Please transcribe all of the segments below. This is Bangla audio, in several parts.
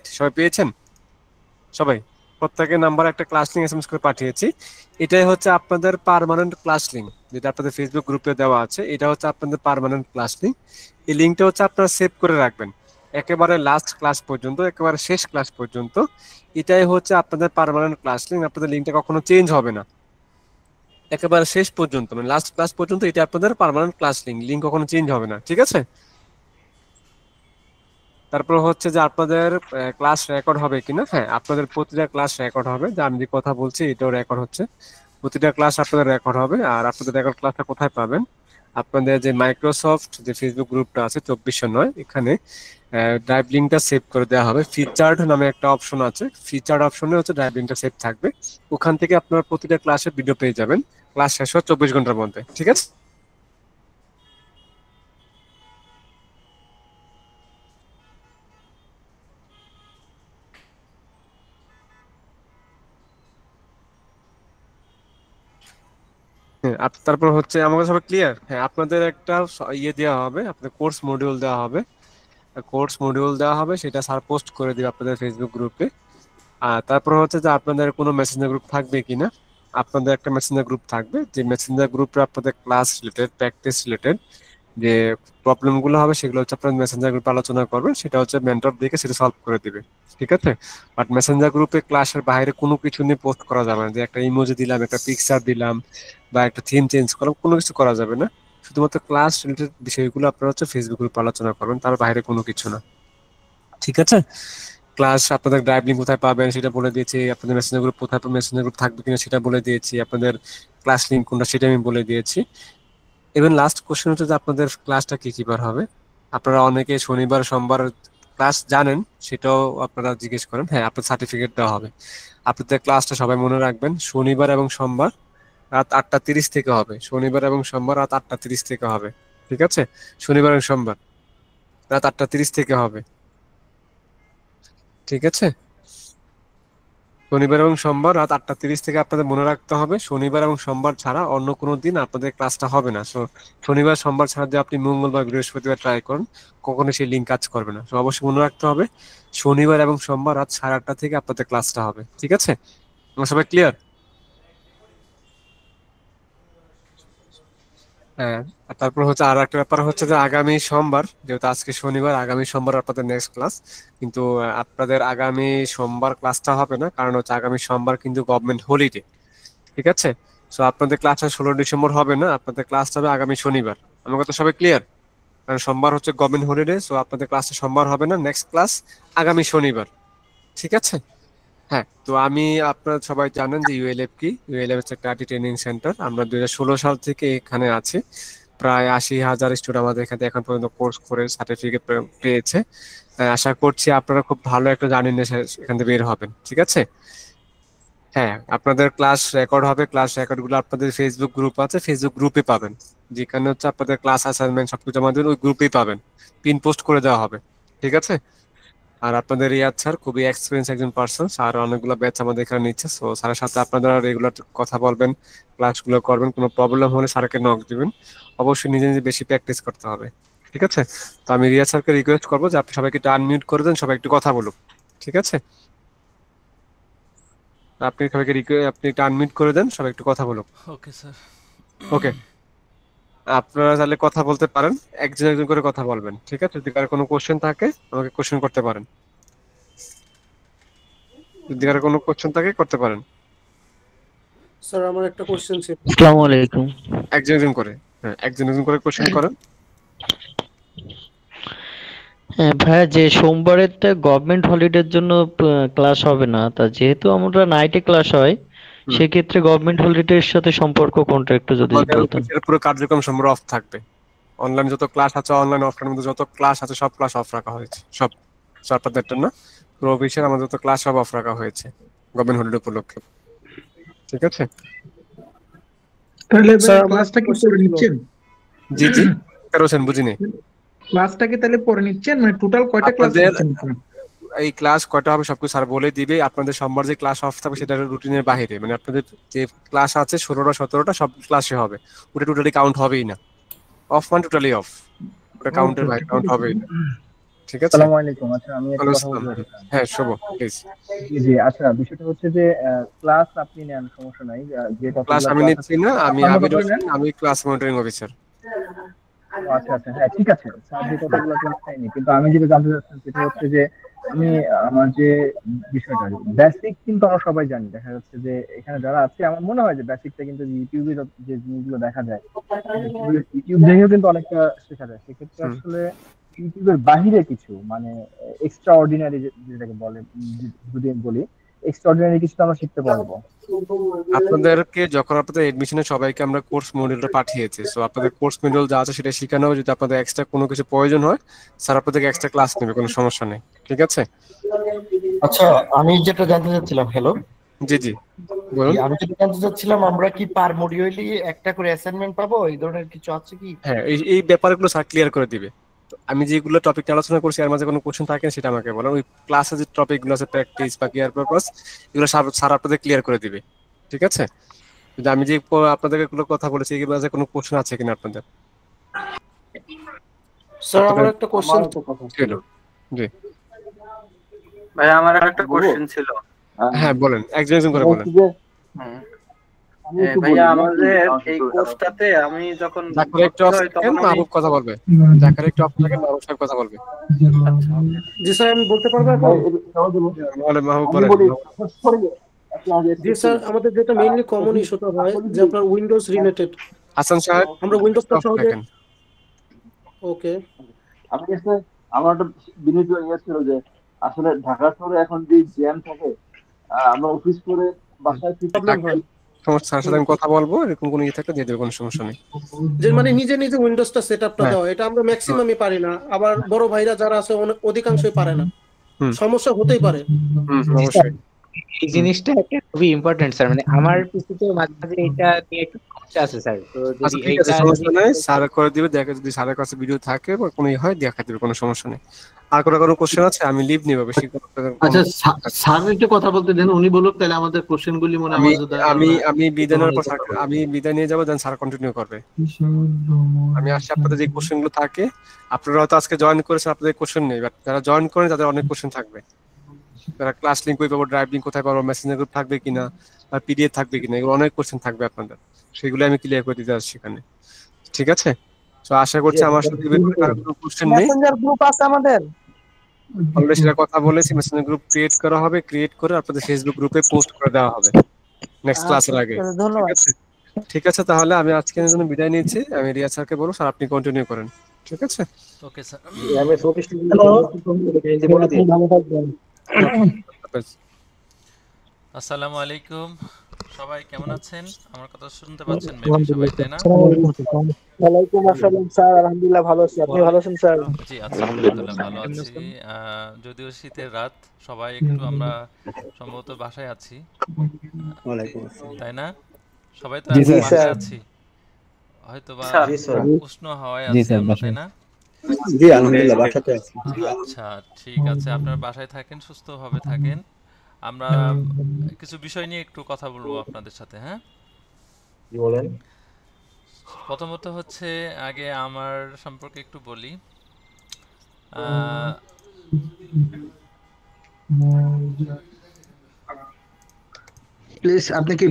রাইট? সবাই পেয়েছেন? সবাই প্রত্যেকের নাম্বার একটা ক্লাস লিংক এসএমএস করে পাঠিয়েছি। এটাই হচ্ছে আপনাদের পার্মানেন্ট ক্লাস লিংক, যেটা আপনাদের ফেসবুক গ্রুপে দেওয়া আছে। এটা হচ্ছে আপনাদের পার্মানেন্ট ক্লাস লিংক। এই লিংকটা হচ্ছে আপনারা সেভ করে রাখবেন একেবারে লাস্ট ক্লাস পর্যন্ত, একেবারে শেষ ক্লাস পর্যন্ত। এটাই হচ্ছে আপনাদের পার্মানেন্ট ক্লাস লিংক। আপনাদের লিংকটা কখনো চেঞ্জ হবে না একেবারে শেষ পর্যন্ত, মানে লাস্ট ক্লাস পর্যন্ত। এটা আপনাদের পার্মানেন্ট ক্লাস লিংক, লিংক কখনো চেঞ্জ হবে না, ঠিক আছে? তারপর হচ্ছে যে আপনাদের ক্লাস রেকর্ড হবে কিনা। হ্যাঁ, আপনাদের প্রতিটা ক্লাস রেকর্ড হবে, যে আমি যে কথা বলছি এটাও রেকর্ড হচ্ছে। প্রতিটা ক্লাস আপনাদের রেকর্ড হবে। আর আপনাদের রেকর্ড ক্লাসটা কোথায় পাবেন? আপনাদের যে মাইক্রোসফট যে ফেসবুক গ্রুপটা আছে 2409, এখানে ড্রাইভ লিঙ্কটা সেভ করে দেওয়া হবে। ফিচার্ড নামে একটা অপশন আছে, ফিচার্ড অপশনে হচ্ছে ড্রাইভ লিঙ্কটা সেভ থাকবে। ওখান থেকে আপনারা প্রতিটা ক্লাসের ভিডিও পেয়ে যাবেন ক্লাস শেষ হওয়ার 24 ঘন্টার মধ্যে, ঠিক আছে? হ্যাঁ, তারপর হচ্ছে আমাকে সবাই ক্লিয়ার? হ্যাঁ, আপনাদের একটা ইয়ে দেওয়া হবে, আপনাদের কোর্স মডিউল দেওয়া হবে। কোর্স মডিউল দেওয়া হবে, সেটা স্যার পোস্ট করে দিবে আপনাদের ফেসবুক গ্রুপে। আর তারপর হচ্ছে যে আপনাদের কোনো মেসেঞ্জার গ্রুপ থাকবে কিনা। আপনাদের একটা মেসেঞ্জার গ্রুপ থাকবে, যে মেসেঞ্জার গ্রুপে আপনাদের ক্লাস রিলেটেড, প্র্যাকটিস রিলেটেড যে প্রবলেম গুলো হবে সেগুলো হচ্ছে আপনার মেসেঞ্জার গ্রুপে আলোচনা করবেন। সেটা হচ্ছে মেন্টর দেখে সেটা সলভ করে দিবে, ঠিক আছে? বাট মেসেঞ্জার গ্রুপে ক্লাসের বাইরে কোনো কিছু নিয়ে পোস্ট করা যাবে না, যে একটা ইমোজি দিলাম, একটা পিকচার দিলাম, বা একটা থিম চেঞ্জ করলাম, কোনো কিছু করা যাবে না। শুধুমাত্র ক্লাস রিলেটেড বিষয়গুলো আপনারা হচ্ছে ফেসবুক গ্রুপে আলোচনা করবেন, তার বাইরে কোনো কিছু না, ঠিক আছে? ক্লাস আপনাদের ড্রাইভ লিঙ্ক কোথায় পাবেন সেটা বলে দিয়েছি, আপনাদের মেসেঞ্জার গ্রুপ কোথায়, মেসেঞ্জার গ্রুপ থাকবে কিনা সেটা বলে দিয়েছি, আপনাদের ক্লাস লিঙ্ক কোনটা সেটা আমি বলে দিয়েছি। এবার লাস্ট কোশ্চেন হচ্ছে যে আপনাদের ক্লাসটা কি কি বার হবে। আপনারা অনেকে শনিবার সোমবার ক্লাস জানেন, সেটাও আপনারা জিজ্ঞেস করেন। হ্যাঁ, আপনার সার্টিফিকেট দেওয়া হবে। আপনাদের ক্লাসটা সবাই মনে রাখবেন, শনিবার এবং সোমবার রাত 8টা 30 থেকে হবে। শনিবার এবং সোমবার রাত 8টা 30 থেকে হবে, ঠিক আছে? শনিবার এবং সোমবার রাত 8টা 30 থেকে হবে, ঠিক আছে? শনিবার এবং সোমবার রাত 8টা 30 থেকে আপনাদের মনে রাখতে হবে। শনিবার এবং সোমবার ছাড়া অন্য কোনো দিন আপনাদের ক্লাসটা হবে না। শনিবার সোমবার ছাড়া যদি আপনি মঙ্গলবার বৃহস্পতিবার ট্রাই করেন, কখনো সেই লিঙ্ক কাজ করবে না। অবশ্যই মনে রাখতে হবে শনিবার এবং সোমবার রাত 8:30 থেকে আপনাদের ক্লাসটা হবে, ঠিক আছে? আমরা সবাই ক্লিয়ার? হ্যাঁ। আর তারপর হচ্ছে আর একটা ব্যাপার হচ্ছে যে আগামী সোমবার, যেহেতু আজকে শনিবার, আগামী সোমবার আপনাদের নেক্সট ক্লাস। কিন্তু আপনাদের আগামী সোমবার ক্লাসটা হবে না, কারণ হচ্ছে আগামী সোমবার কিন্তু গভর্নমেন্ট হলিডে, ঠিক আছে? সো আপনাদের ক্লাসটা 16 ডিসেম্বর হবে না, আপনাদের ক্লাসটা হবে আগামী শনিবার। আমার কথা সবাই ক্লিয়ার? কারণ সোমবার হচ্ছে গভর্নমেন্ট হলিডে, সো আপনাদের ক্লাসটা সোমবার হবে না, নেক্সট ক্লাস আগামী শনিবার, ঠিক আছে? হ্যাঁ, তো আমি, আপনারা সবাই জানেন যে ইউএলএফ কি। ইউএলএফ হচ্ছে একটা আইটি ট্রেনিং সেন্টার। আমরা 2016 সাল থেকে এখানে আছি। প্রায় 80,000 স্টুডেন্ট আমাদের এখানে এখন পর্যন্ত কোর্স করে সার্টিফিকেট পেয়েছে। তাই আশা করছি আপনারা খুব ভালো একটা জার্নি নিয়ে এখান থেকে বের হবেন, ঠিক আছে? হ্যাঁ, আপনাদের ক্লাস রেকর্ড হবে। ক্লাস রেকর্ড গুলো আপনাদের ফেসবুক গ্রুপ আছে, ফেসবুক গ্রুপে পাবেন। যেখানে হচ্ছে আপনাদের ক্লাস অ্যাসাইনমেন্ট সবকিছু আমাদের ওই গ্রুপেই পাবেন, পিন পোস্ট করে দেওয়া হবে, ঠিক আছে? আর আপনাদের রিয়াদ স্যার খুবই এক্সপিরিয়েন্স একজন পার্সন, স্যার অনেকগুলো ব্যাচ আমাদের এখানে নিচ্ছে। সো স্যারের সাথে আপনারা রেগুলার কথা বলবেন, ক্লাসগুলো করবেন। কোনো প্রবলেম হলে স্যারকে নক দিবেন। অবশ্যই নিজে নিজে বেশি প্র্যাকটিস করতে হবে, ঠিক আছে? তো আমি রিয়াদ স্যারকে রিকোয়েস্ট করবো যে আপনি সবাইকে একটু আনমিউট করে দেন, সবাই একটু কথা বলুক, ঠিক আছে? আপনি সবাইকে আপনি একটু আনমিউট করে দেন, সবাই একটু কথা বলুক। Okay sir. ওকে, আপনারা তাহলে কথা বলতে পারেন, একজন একজন করে কথা বলবেন, ঠিক আছে? যদি কারো কোনো কোশ্চেন থাকে আমাকে কোশ্চেন করতে পারেন, যদি কারো কোনো কোশ্চেন থাকে করতে পারেন। স্যার আমার একটা কোশ্চেন ছিল। আসসালামু আলাইকুম। একজন একজন করে, হ্যাঁ, একজন একজন করে কোশ্চেন করেন। হ্যাঁ ভাইয়া, যে সোমবারের গভর্নমেন্ট হলিডের জন্য ক্লাস হবে না, তা যেহেতু আমরা নাইটে ক্লাস হয়, হুম। সেক্ষেত্রে গভর্নমেন্ট হলিডের সাথে সম্পর্ক কোনটা একটু যদি আমাদের বলতেন। অফিসের পুরো কার্যক্রম সম্পূর্ণ অফ থাকবে। অনলাইন যত ক্লাস আছে, অনলাইন অফলাইন মধ্যে যত ক্লাস আছে সব ক্লাস অফ রাখা হয়েছে, সব। আপনাদেরটা না, পুরো অফিসের আমাদের যত ক্লাস সব অফ রাখা হয়েছে গভর্নমেন্ট হলিডে উপলক্ষে, ঠিক আছে? তাহলে স্যার ভাইয়া আমার ক্লাসটা একটা কি কোশ্চেন পড়ে ছিল। নিচ্ছেন? জি জি, কারোছেন বুঝিনি। ক্লাসটা কি তাহলে পড়ে নিচ্ছেন, মানে টোটাল কয়টা ক্লাস আপনাদের নিচ্ছেন আপনারা? এই ক্লাস কয়টা হবে সবকিছু স্যার বলে দিবে। আপনাদের সোমবার যে ক্লাস অফ থাকবে সেটা রুটিনের বাইরে, মানে আপনাদের যে ক্লাস আছে 16টা 17টা সব ক্লাসে হবে। ওটা টোটালি কাউন্ট হবেই না। অফ মানে টোটালি অফ, ওটা কাউন্টের ওকে বাইরে, ওকে, ঠিক কাউন্ট আছে। হবেই না, ঠিক আছে? আসসালামু আলাইকুম। আচ্ছা, আমি একটা ওয়ালাইকুম কথা বলতে আসসালাম। চাচ্ছিলাম। হ্যাঁ, শুভ, প্লিজ। জি, জি। আচ্ছা, বিষয়টা হচ্ছে যে ক্লাস আপনি নেন, সমস্যা নাই। যে ক্লাস কতগুলা আমি ক্লাস নিচ্ছি আছে না, সেটা আমি আপনার মতো আমির করে হোসেন, নেন। আমি ক্লাস মনিটরিং অফিসার। ও আচ্ছা, আচ্ছা। হ্যাঁ, ঠিক আছে। স্যার যে কতগুলো ক্লাস নেয়নি। কিন্তু আমি যেটা জানতে চাচ্ছি সেটা হচ্ছে যে আমি আমার যে বিষয়টা বেসিক কিন্তু আমরা সবাই জানি। দেখা যাচ্ছে যে এখানে যারা আছে আমার মনে হয় যে বেসিকটা কিন্তু ইউটিউবে যে জিনিসগুলো দেখা যায়, ইউটিউব দেখেও কিন্তু অনেকটা শেখা যায়। সেক্ষেত্রে হুম। আসলে ইউটিউবের বাহিরে কিছু মানে এক্সট্রা অর্ডিনারি যেটাকে বলে, যদি আমি বলি এক্সট্রা অর্ডিনারি কিছু তো আমরা শিখতে পারবো। আপনাদেরকে যখন আপনাদের এডমিশনে সবাইকে আমরা কোর্স মডিউলটা পাঠিয়েছি, সো আপনাদের কোর্স মডিউল যা আছে সেটা শেখানো হবে। যদি আপনাদের এক্সট্রা কোনো কিছু প্রয়োজন হয়, স্যার আপনাদেরকে এক্সট্রা ক্লাস নেবে, কোনো সমস্যা নেই। ঠিক আছে? আচ্ছা, আমি যেটা জানতে চাচ্ছিলাম, হ্যালো, জি জি, বলুন। আমি যেটা জানতে চাচ্ছিলাম, আমরা কি পার মডিউলি একটা করে অ্যাসাইনমেন্ট পাবো? এই ধরনের কিছু আছে কি? হ্যাঁ, এই এই ব্যাপারগুলো স্যার ক্লিয়ার করে দিবে। তো আমি যেগুলো টপিক আলোচনা করছি এর মাঝে কোনো কোশ্চেন থাকে সেটা আমাকে বলেন। ওই ক্লাসে যে টপিকগুলো আছে, প্র্যাকটিস বা কেয়ার পারপাস, এগুলো স্যার আপনাদের ক্লিয়ার করে দিবে। ঠিক আছে? কিন্তু আমি যে আপনাদেরকে এগুলো কথা বলেছি, এগুলো মাঝে কোনো কোশ্চেন আছে কিনা আপনাদের? স্যার আমার আপনাদের একটা কোশ্চেন ছিল? জি, ভাই আমার একটা কোশ্চেন ছিল। হ্যাঁ বলেন, একজন একজন করে বলেন। হুম। ভাইয়া আমাদের এই কোর্সটাতে আমি যখন জাকারিয়া একটু ভর্তি অফ হই থাকেন, তখন আমি মাহবুব কথা বলবে। জাকারিয়া একটু অফ থাকেন, মাহবুব সাহেব কথা বলবে। আচ্ছা, জি স্যার আমি বলতে পারবো এখন? বলেন মাহবুব, বলেন। জি স্যার, আমাদের যেটা মেইনলি কমন ইস্যুটা হয় যে আপনার উইন্ডোজ রিলেটেড, হাসান সাহেব আমরা উইন্ডোজটা অফ সহজে থাকেন। ওকে আমি কাছে আমার একটা বিনীত ইয়ে ছিল যে আসলে ঢাকা শহরে এখন যে জ্যাম থাকে, আমরা অফিস করে বাসায় ফিরতে প্রবলেম হয়। সমস্যা, স্যারের সাথে আমি কথা বলবো, এরকম কোনো ইয়ে থাকলে দিয়ে দেবে, কোনো সমস্যা নেই। যে মানে নিজে নিজে উইন্ডোজটা সেট আপটা হ্যাঁ, দেওয়া, এটা আমরা ম্যাক্সিমামই পারি না। আবার বড় ভাইরা যারা আছে অধিকাংশই পারে না। হুম সমস্যা হতেই পারে। হুম, জি স্যার, অবশ্যই। এই জিনিসটা একটা খুবই ইম্পর্টেন্ট স্যার। মানে আমার পিসিতে মাঝে মাঝে এটা নিয়ে একটু সমস্যা আছে স্যার। তো যদি আচ্ছা ঠিক আছে, এইটা যদি সমস্যা নেই, স্যার করে দিবে। দেখে যদি স্যারের কাছে ভিডিও থাকে বা কোনো ই হয় দেখা দিবে, কোনো সমস্যা নেই। আর কোনো কোশ্চেন আছে? আমি লিভ নিব, বেশি আচ্ছা, স্যার একটু কথা বলতে দেন, উনি বলুক, তাহলে আমাদের কোশ্চেন গুলি মনে আমি আমার যদি আমি আমরা আমি বিদায় গ্রহণ নেওয়ার পর করতে পারবো। আমি বিদায় নিয়ে যাবো, দেন স্যার কন্টিনিউ করবে। আমি আসছি, আপনাদের যে কোশ্চেন গুলো থাকে, আপনারা হয়তো আজকে জয়েন করেছেন, আপনাদের কোশ্চেন নেই, বাট যারা জয়েন করেন তাদের অনেক কোশ্চেন থাকবে। তারা ক্লাস লিঙ্ক কই পাবো, ড্রাইভ লিঙ্ক কোথায় পাবো, মেসেঞ্জার গ্রুপ থাকবে কিনা, আর পিডিএফ থাকবে কিনা, এগুলো অনেক কোশ্চেন থাকবে আপনাদের। সেগুলো আমি ক্লিয়ার করে দিতে আসছি এখানে। ঠিক আছে? তো আশা করছি আমার সাথে কারো কোনো কোশ্চেন নেই। মেসেঞ্জার গ্রুপ আছে আমাদের। অলরেডি সেটা কথা বলেছি, মেসেঞ্জার গ্রুপ ক্রিয়েট করা হবে, ক্রিয়েট করে আপনাদের ফেসবুক গ্রুপে পোস্ট করে দেওয়া হবে নেক্সট ক্লাসের আগে। আচ্ছা, ঠিক ধন্যবাদ। আছে? ঠিক আছে, তাহলে আমি আজকের জন্য বিদায় নিচ্ছি। আমি রিয়া স্যারকে বলবো, স্যার আপনি কন্টিনিউ করেন। ঠিক আছে? Okay sir. ভালো থাকবেন। হাফেজ। আসসালামু আলাইকুম, সবাই কেমন আছেন? আমার কথা শুনতে পাচ্ছেন মেবি সবাই, তাই না? ওয়ালাইকুম আসসালাম স্যার, আলহামদুলিল্লাহ ভালো আছি। আপনি ভালো আছেন স্যার? জি আছি, আলহামদুলিল্লাহ ভালো আছি। যদিও শীতের রাত, সবাই একটু আমরা সম্ভবত বাসায় আছি, তাই না? সবাই তো এখন বাসায় আছি, হয়তো বা উষ্ণ হাওয়ায় আছি আমরা, তাই না? জি আলহামদুলিল্লাহ বাসাতে আছি। আচ্ছা ঠিক আছে, আপনারা বাসায় থাকেন, সুস্থভাবে থাকেন। আমরা কিছু বিষয় নিয়ে একটু কথা বলবো আপনাদের সাথে। হ্যাঁ, বলেন। প্রথমত হচ্ছে আগে আমার সম্পর্কে একটু বলি। প্লিজ আপনি কি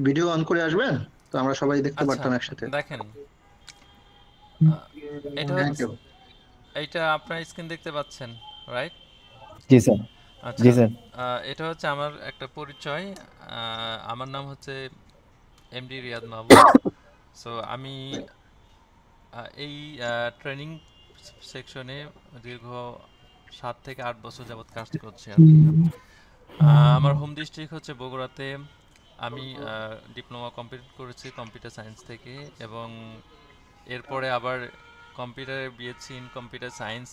ভিডিও অন করে আসবেন, তো আমরা সবাই দেখতে পারতাম একসাথে। দেখেন, এটা হচ্ছে, এইটা আপনার স্ক্রিন দেখতে পাচ্ছেন, রাইট? জি স্যার। আচ্ছা, জি স্যার। এটা হচ্ছে আমার একটা পরিচয়। আমার নাম হচ্ছে এমডি রিয়াদ মাহবুব। সো আমি এই ট্রেনিং সেকশনে দীর্ঘ 7 থেকে 8 বছর যাবত কাজ করছি আর কি। আমার হোম ডিস্ট্রিক্ট হচ্ছে বগুড়াতে। আমি ডিপ্লোমা কমপ্লিট করেছি কম্পিউটার সায়েন্স থেকে, এবং এরপরে আবার কম্পিউটারে বিএসসি ইন কম্পিউটার সায়েন্স,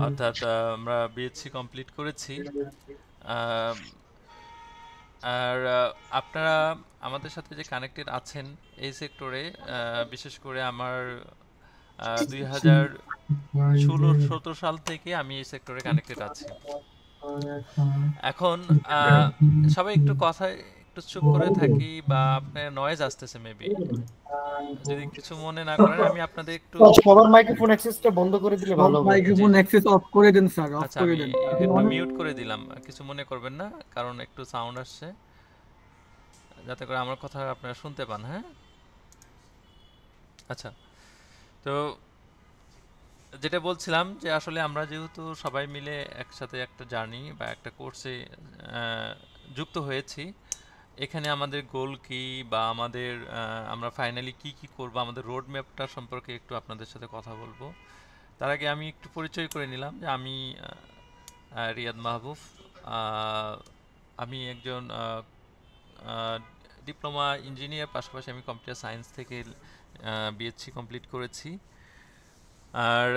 অর্থাৎ আমরা বিএসসি কমপ্লিট করেছি। আর আপনারা আমাদের সাথে যে কানেক্টেড আছেন এই সেক্টরে, বিশেষ করে আমার 2016-17 সাল থেকে আমি এই সেক্টরে কানেক্টেড আছি। এখন সবাই একটু একটু চুপ করে থাকি বা আপনার নয়েজ আসতেছে মেবি, যদি কিছু মনে না করেন আমি আপনাদের একটু সবার মাইক্রোফোন অ্যাক্সেসটা বন্ধ করে দিলে ভালো হবে। মাইক্রোফোন অ্যাক্সেস অফ করে দেন স্যার, অফ আচ্ছা করে আমি দেন। একটু মিউট করে দিলাম, কিছু মনে করবেন না, কারণ একটু সাউন্ড আসছে, যাতে করে আমার কথা আপনারা শুনতে পান। হ্যাঁ, আচ্ছা, তো যেটা বলছিলাম যে আসলে আমরা যেহেতু সবাই মিলে একসাথে একটা জার্নি বা একটা কোর্সে যুক্ত হয়েছি, এখানে আমাদের গোল কি বা আমাদের আমরা ফাইনালি কি কি করব, আমাদের রোড ম্যাপটা সম্পর্কে একটু আপনাদের সাথে কথা বলবো। তার আগে আমি একটু পরিচয় করে নিলাম যে আমি রিয়াদ মাহবুব, আমি একজন ডিপ্লোমা ইঞ্জিনিয়ার, পাশাপাশি আমি কম্পিউটার সায়েন্স থেকে বিএসসি কমপ্লিট করেছি। আর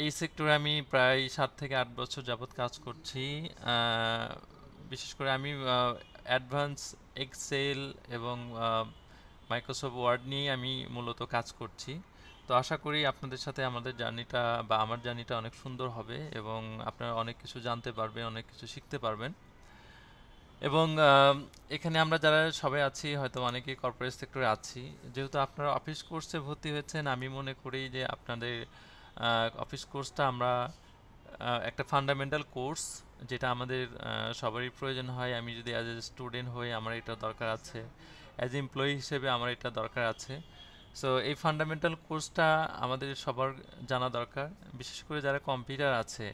এই সেক্টরে আমি প্রায় 7 থেকে 8 বছর যাবৎ কাজ করছি। বিশেষ করে আমি অ্যাডভান্স এক্সেল এবং মাইক্রোসফট ওয়ার্ড নিয়ে আমি মূলত কাজ করছি। তো আশা করি আপনাদের সাথে আমাদের জার্নিটা বা আমার জার্নিটা অনেক সুন্দর হবে এবং আপনারা অনেক কিছু জানতে পারবেন, অনেক কিছু শিখতে পারবেন। এবং এখানে আমরা যারা সবাই আছি হয়তো অনেকেই কর্পোরেট সেক্টরে আছি, যেহেতু আপনারা অফিস কোর্সে ভর্তি হয়েছেন, আমি মনে করি যে আপনাদের অফিস কোর্সটা আমরা একটা ফান্ডামেন্টাল কোর্স, যেটা আমাদের সবারই প্রয়োজন হয়। আমি যদি অ্যাজ এ স্টুডেন্ট হই আমার এটা দরকার আছে, অ্যাজ এমপ্লয়ি হিসেবে আমার এটা দরকার আছে। সো এই ফান্ডামেন্টাল কোর্সটা আমাদের সবার জানা দরকার, বিশেষ করে যারা কম্পিউটার আছে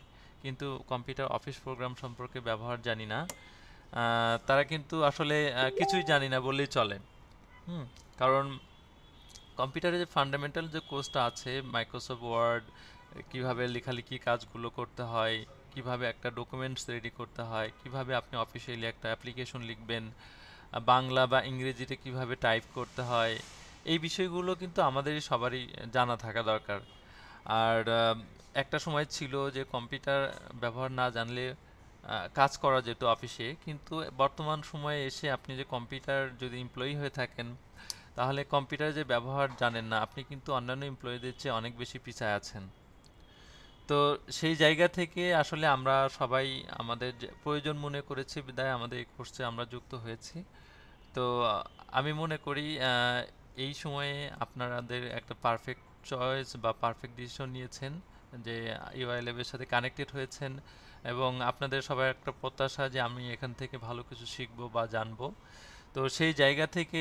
কিন্তু কম্পিউটার অফিস প্রোগ্রাম সম্পর্কে ব্যবহার জানি না, তারা কিন্তু আসলে কিছুই জানি না বললেই চলে। কারণ কম্পিউটারে যে ফান্ডামেন্টাল যে কোর্সটা আছে, মাইক্রোসফট ওয়ার্ড কীভাবে লেখালেখি কাজগুলো করতে হয়, কিভাবে একটা ডকুমেন্টস রেডি করতে হয়, কিভাবে আপনি অফিসিয়ালি একটা অ্যাপ্লিকেশন লিখবেন, বাংলা বা ইংরেজিতে কিভাবে টাইপ করতে হয়, এই বিষয়গুলো কিন্তু আমাদের সবারই জানা থাকা দরকার। আর একটা সময় ছিল যে কম্পিউটার ব্যবহার না জানলে কাজ করা যেত অফিসে, কিন্তু বর্তমান সময়ে এসে আপনি যে কম্পিউটার যদি এমপ্লয়ি হয়ে থাকেন, তাহলে কম্পিউটার যে ব্যবহার জানেন না, আপনি কিন্তু অন্যান্য এমপ্লয়ীদের চেয়ে অনেক বেশি পিছায় আছেন। তো সেই জায়গা থেকে আসলে আমরা সবাই আমাদের প্রয়োজন মনে করেছি বিধায় আমাদের এই কোর্সে আমরা যুক্ত হয়েছি। তো আমি মনে করি এই সময়ে আপনাদের একটা পারফেক্ট চয়েস বা পারফেক্ট ডিসিশন নিয়েছেন যে ইউআইএলএফের সাথে কানেক্টেড হয়েছেন, এবং আপনাদের সবার একটা প্রত্যাশা যে আমি এখান থেকে ভালো কিছু শিখবো বা জানবো। তো সেই জায়গা থেকে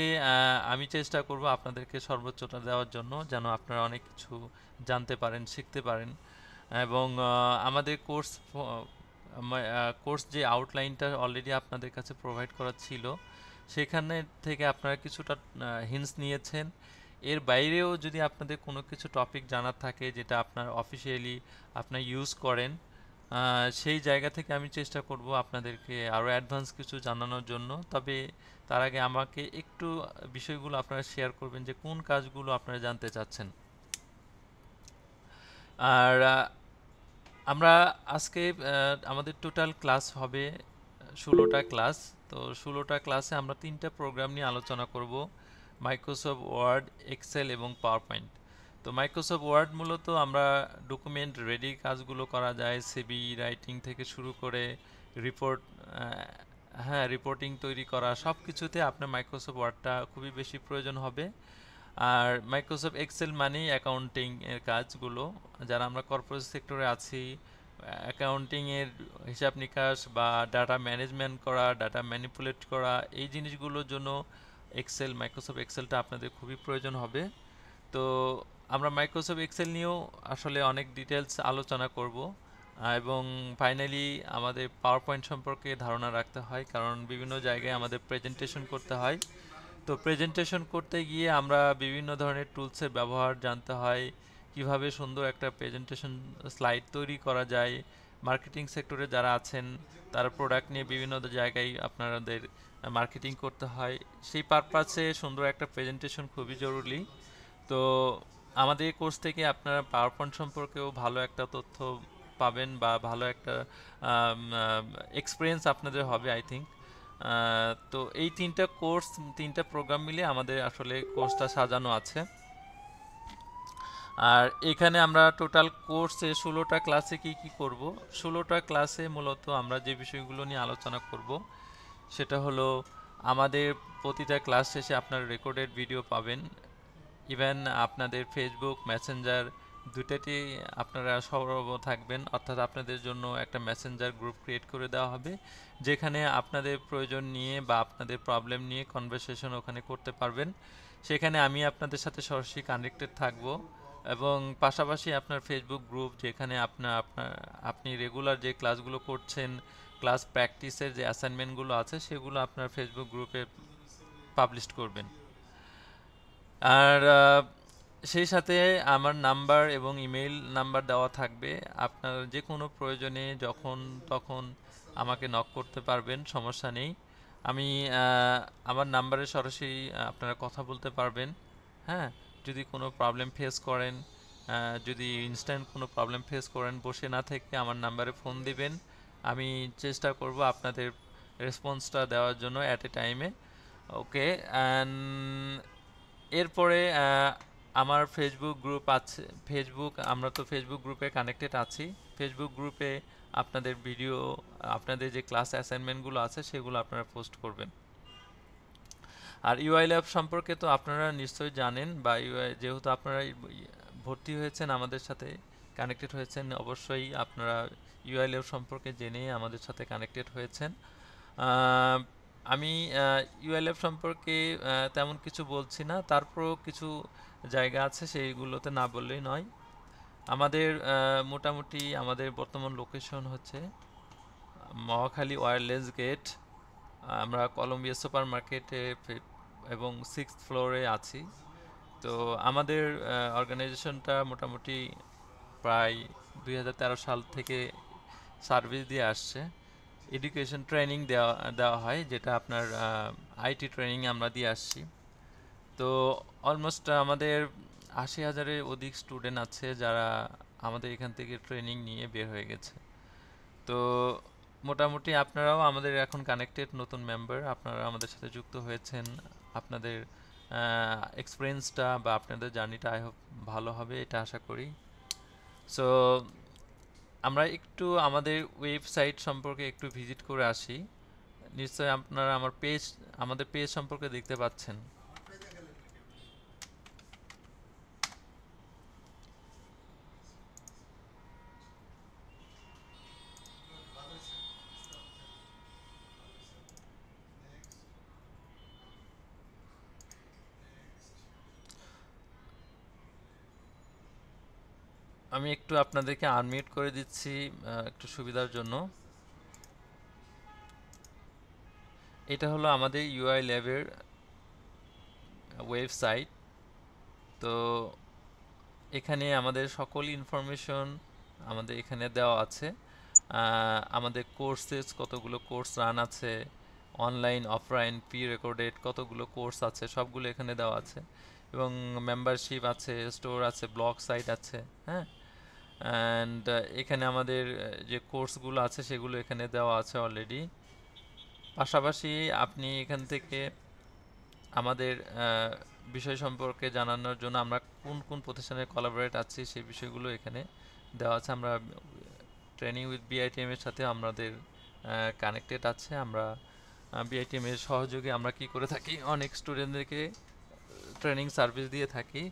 আমি চেষ্টা করব আপনাদেরকে সর্বোচ্চটা দেওয়ার জন্য, যেন আপনারা অনেক কিছু জানতে পারেন, শিখতে পারেন। এবং আমাদের কোর্স যে আউটলাইনটা অলরেডি আপনাদের কাছে প্রোভাইড করা ছিল, সেখানে থেকে আপনারা কিছুটা হিন্টস নিয়েছেন। এর বাইরেও যদি আপনাদের কোনো কিছু টপিক জানার থাকে যেটা আপনার অফিসিয়ালি আপনার ইউজ করেন, সেই জায়গা থেকে আমি চেষ্টা করব আপনাদেরকে আরও অ্যাডভান্স কিছু জানানোর জন্য। তবে তার আগে আমাকে একটু বিষয়গুলো আপনারা শেয়ার করবেন যে কোন কাজগুলো আপনারা জানতে চাচ্ছেন। আর আমরা আজকে আমাদের টোটাল ক্লাস হবে 16টা ক্লাস। তো 16টা ক্লাসে আমরা 3টা প্রোগ্রাম নিয়ে আলোচনা করব, মাইক্রোসফট ওয়ার্ড, এক্সেল এবং পাওয়ার পয়েন্ট। তো মাইক্রোসফট ওয়ার্ড মূলত আমরা ডকুমেন্ট রেডি কাজগুলো করা যায়, সিভি রাইটিং থেকে শুরু করে রিপোর্ট, রিপোর্টিং তৈরি করা, সব কিছুতে আপনার মাইক্রোসফট ওয়ার্ডটা খুবই বেশি প্রয়োজন হবে। আর মাইক্রোসফট এক্সেল মানেই অ্যাকাউন্টিং এর কাজগুলো, যারা আমরা কর্পোরেট সেক্টরে আছি, অ্যাকাউন্টিংয়ের হিসাব নিকাশ বা ডাটা ম্যানেজমেন্ট করা, ডাটা ম্যানিপুলেট করা, এই জিনিসগুলোর জন্য মাইক্রোসফট এক্সেলটা আপনাদের খুবই প্রয়োজন হবে। তো আমরা মাইক্রোসফট এক্সেল নিয়েও আসলে অনেক ডিটেলস আলোচনা করব, এবং ফাইনালি আমাদের পাওয়ার পয়েন্ট সম্পর্কে ধারণা রাখতে হয়, কারণ বিভিন্ন জায়গায় আমাদের প্রেজেন্টেশন করতে হয়। তো প্রেজেন্টেশন করতে গিয়ে আমরা বিভিন্ন ধরনের টুলসের ব্যবহার জানতে হয়, কিভাবে সুন্দর একটা প্রেজেন্টেশন স্লাইড তৈরি করা যায়। মার্কেটিং সেক্টরে যারা আছেন তারা প্রোডাক্ট নিয়ে বিভিন্ন জায়গায় আপনাদের মার্কেটিং করতে হয়, সেই পারপাসে সুন্দর একটা প্রেজেন্টেশন খুবই জরুরি। তো আমাদের কোর্স থেকে আপনারা পাওয়ার পয়েন্ট সম্পর্কেও ভালো একটা তথ্য পাবেন বা ভালো একটা এক্সপিরিয়েন্স আপনাদের হবে আই থিঙ্ক। তো এই 3টা কোর্স, 3টা প্রোগ্রাম মিলে আমাদের আসলে কোর্সটা সাজানো আছে। আর এখানে আমরা টোটাল কোর্সে 16টা ক্লাসে কি করব, 16টা ক্লাসে মূলত আমরা যে বিষয়গুলো নিয়ে আলোচনা করব সেটা হলো আমাদের প্রতিটা ক্লাস শেষে আপনার রেকর্ডেড ভিডিও পাবেন। ইভেন আপনাদের ফেসবুক মেসেঞ্জার দুটাতেই আপনারা সরব থাকবেন, অর্থাৎ আপনাদের জন্য একটা মেসেঞ্জার গ্রুপ ক্রিয়েট করে দেওয়া হবে, যেখানে আপনাদের প্রয়োজন নিয়ে বা আপনাদের প্রবলেম নিয়ে কনভারসেশন ওখানে করতে পারবেন। সেখানে আমি আপনাদের সাথে সরাসরি কানেক্টেড থাকব, এবং পাশাপাশি আপনার ফেসবুক গ্রুপ যেখানে আপনি রেগুলার যে ক্লাসগুলো করছেন, ক্লাস প্র্যাকটিসের যে অ্যাসাইনমেন্টগুলো আছে সেগুলো আপনার ফেসবুক গ্রুপে পাবলিশ করবেন। আর সেই সাথে আমার নাম্বার এবং ইমেইল নাম্বার দেওয়া থাকবে। আপনার যে কোনো প্রয়োজনে যখন তখন আমাকে নক করতে পারবেন, সমস্যা নেই। আমি আমার নাম্বারে সরাসরি আপনারা কথা বলতে পারবেন। হ্যাঁ, যদি কোনো প্রবলেম ফেস করেন, যদি ইনস্ট্যান্ট কোনো প্রবলেম ফেস করেন, বসে না থেকে আমার নাম্বারে ফোন দিবেন। আমি চেষ্টা করব আপনাদের রেসপন্সটা দেওয়ার জন্য অ্যাট এ টাইমে। ওকে, অ্যান্ড এরপরে আমার ফেসবুক গ্রুপ আছে। আমরা তো ফেসবুক গ্রুপে কানেক্টেড আছি। ফেসবুক গ্রুপে আপনাদের ভিডিও, আপনাদের যে ক্লাস অ্যাসাইনমেন্টগুলো আছে সেগুলো আপনারা পোস্ট করবেন। আর ইউআই ল্যাব সম্পর্কে তো আপনারা নিশ্চয়ই জানেন, বা যেহেতু আপনারা ভর্তি হয়েছেন, আমাদের সাথে কানেক্টেড হয়েছেন, অবশ্যই আপনারা ইউআই ল্যাব সম্পর্কে জেনে আমাদের সাথে কানেক্টেড হয়েছেন। আমি ইউআই ল্যাব সম্পর্কে তেমন কিছু বলছি না, তারপরও কিছু জায়গা আছে সেইগুলোতে না বললেই নয়। আমাদের মোটামুটি আমাদের বর্তমান লোকেশন হচ্ছে মহাখালী ওয়্যারলেস গেট। আমরা কলম্বিয়া সুপার মার্কেটে এবং 6th ফ্লোরে আছি। তো আমাদের অর্গানাইজেশনটা মোটামুটি প্রায় 2013 সাল থেকে সার্ভিস দিয়ে আসছে। এডুকেশন ট্রেনিং দেওয়া হয়, যেটা আপনার আইটি ট্রেনিং আমরা দিয়ে আসছি। তো অলমোস্ট আমাদের 80,000-এর অধিক স্টুডেন্ট আছে যারা আমাদের এখান থেকে ট্রেনিং নিয়ে বের হয়ে গেছে। তো মোটামুটি আপনারাও আমাদের এখন কানেক্টেড নতুন মেম্বার, আপনারা আমাদের সাথে যুক্ত হয়েছেন। আপনাদের এক্সপিরিয়েন্সটা বা আপনাদের জার্নিটা আই হোপ ভালো হবে, এটা আশা করি। সো আমরা একটু আমাদের ওয়েবসাইট সম্পর্কে একটু ভিজিট করে আসি। নিশ্চয়ই আপনারা আমাদের পেজ সম্পর্কে দেখতে পাচ্ছেন। আমি একটু আপনাদেরকে আনমিউট করে দিচ্ছি একটু সুবিধার জন্য। এটা হলো আমাদের ইউআই ল্যাবের ওয়েবসাইট। তো এখানে আমাদের সকল ইনফরমেশন আমাদের এখানে দেওয়া আছে। আমাদের কোর্সেস, কতগুলো কোর্স রান আছে, অনলাইন অফলাইন প্রি রেকর্ডেড কতগুলো কোর্স আছে, সবগুলো এখানে দেওয়া আছে। এবং মেম্বারশিপ আছে, স্টোর আছে, ব্লগ সাইট আছে। হ্যাঁ, অ্যান্ড এখানে আমাদের যে কোর্সগুলো আছে সেগুলো এখানে দেওয়া আছে অলরেডি। পাশাপাশি আপনি এখান থেকে আমাদের বিষয় সম্পর্কে জানানোর জন্য আমরা কোন কোন প্রতিষ্ঠানে কোলাবোরেট আছি সেই বিষয়গুলো এখানে দেওয়া আছে। আমরা ট্রেনিং উইথ বিআইটিএম এর সাথে আমাদের কানেক্টেড আছে। আমরা বিআইটিএম এর সহযোগে আমরা কি করে থাকি, অনেক স্টুডেন্টদেরকে ট্রেনিং সার্ভিস দিয়ে থাকি,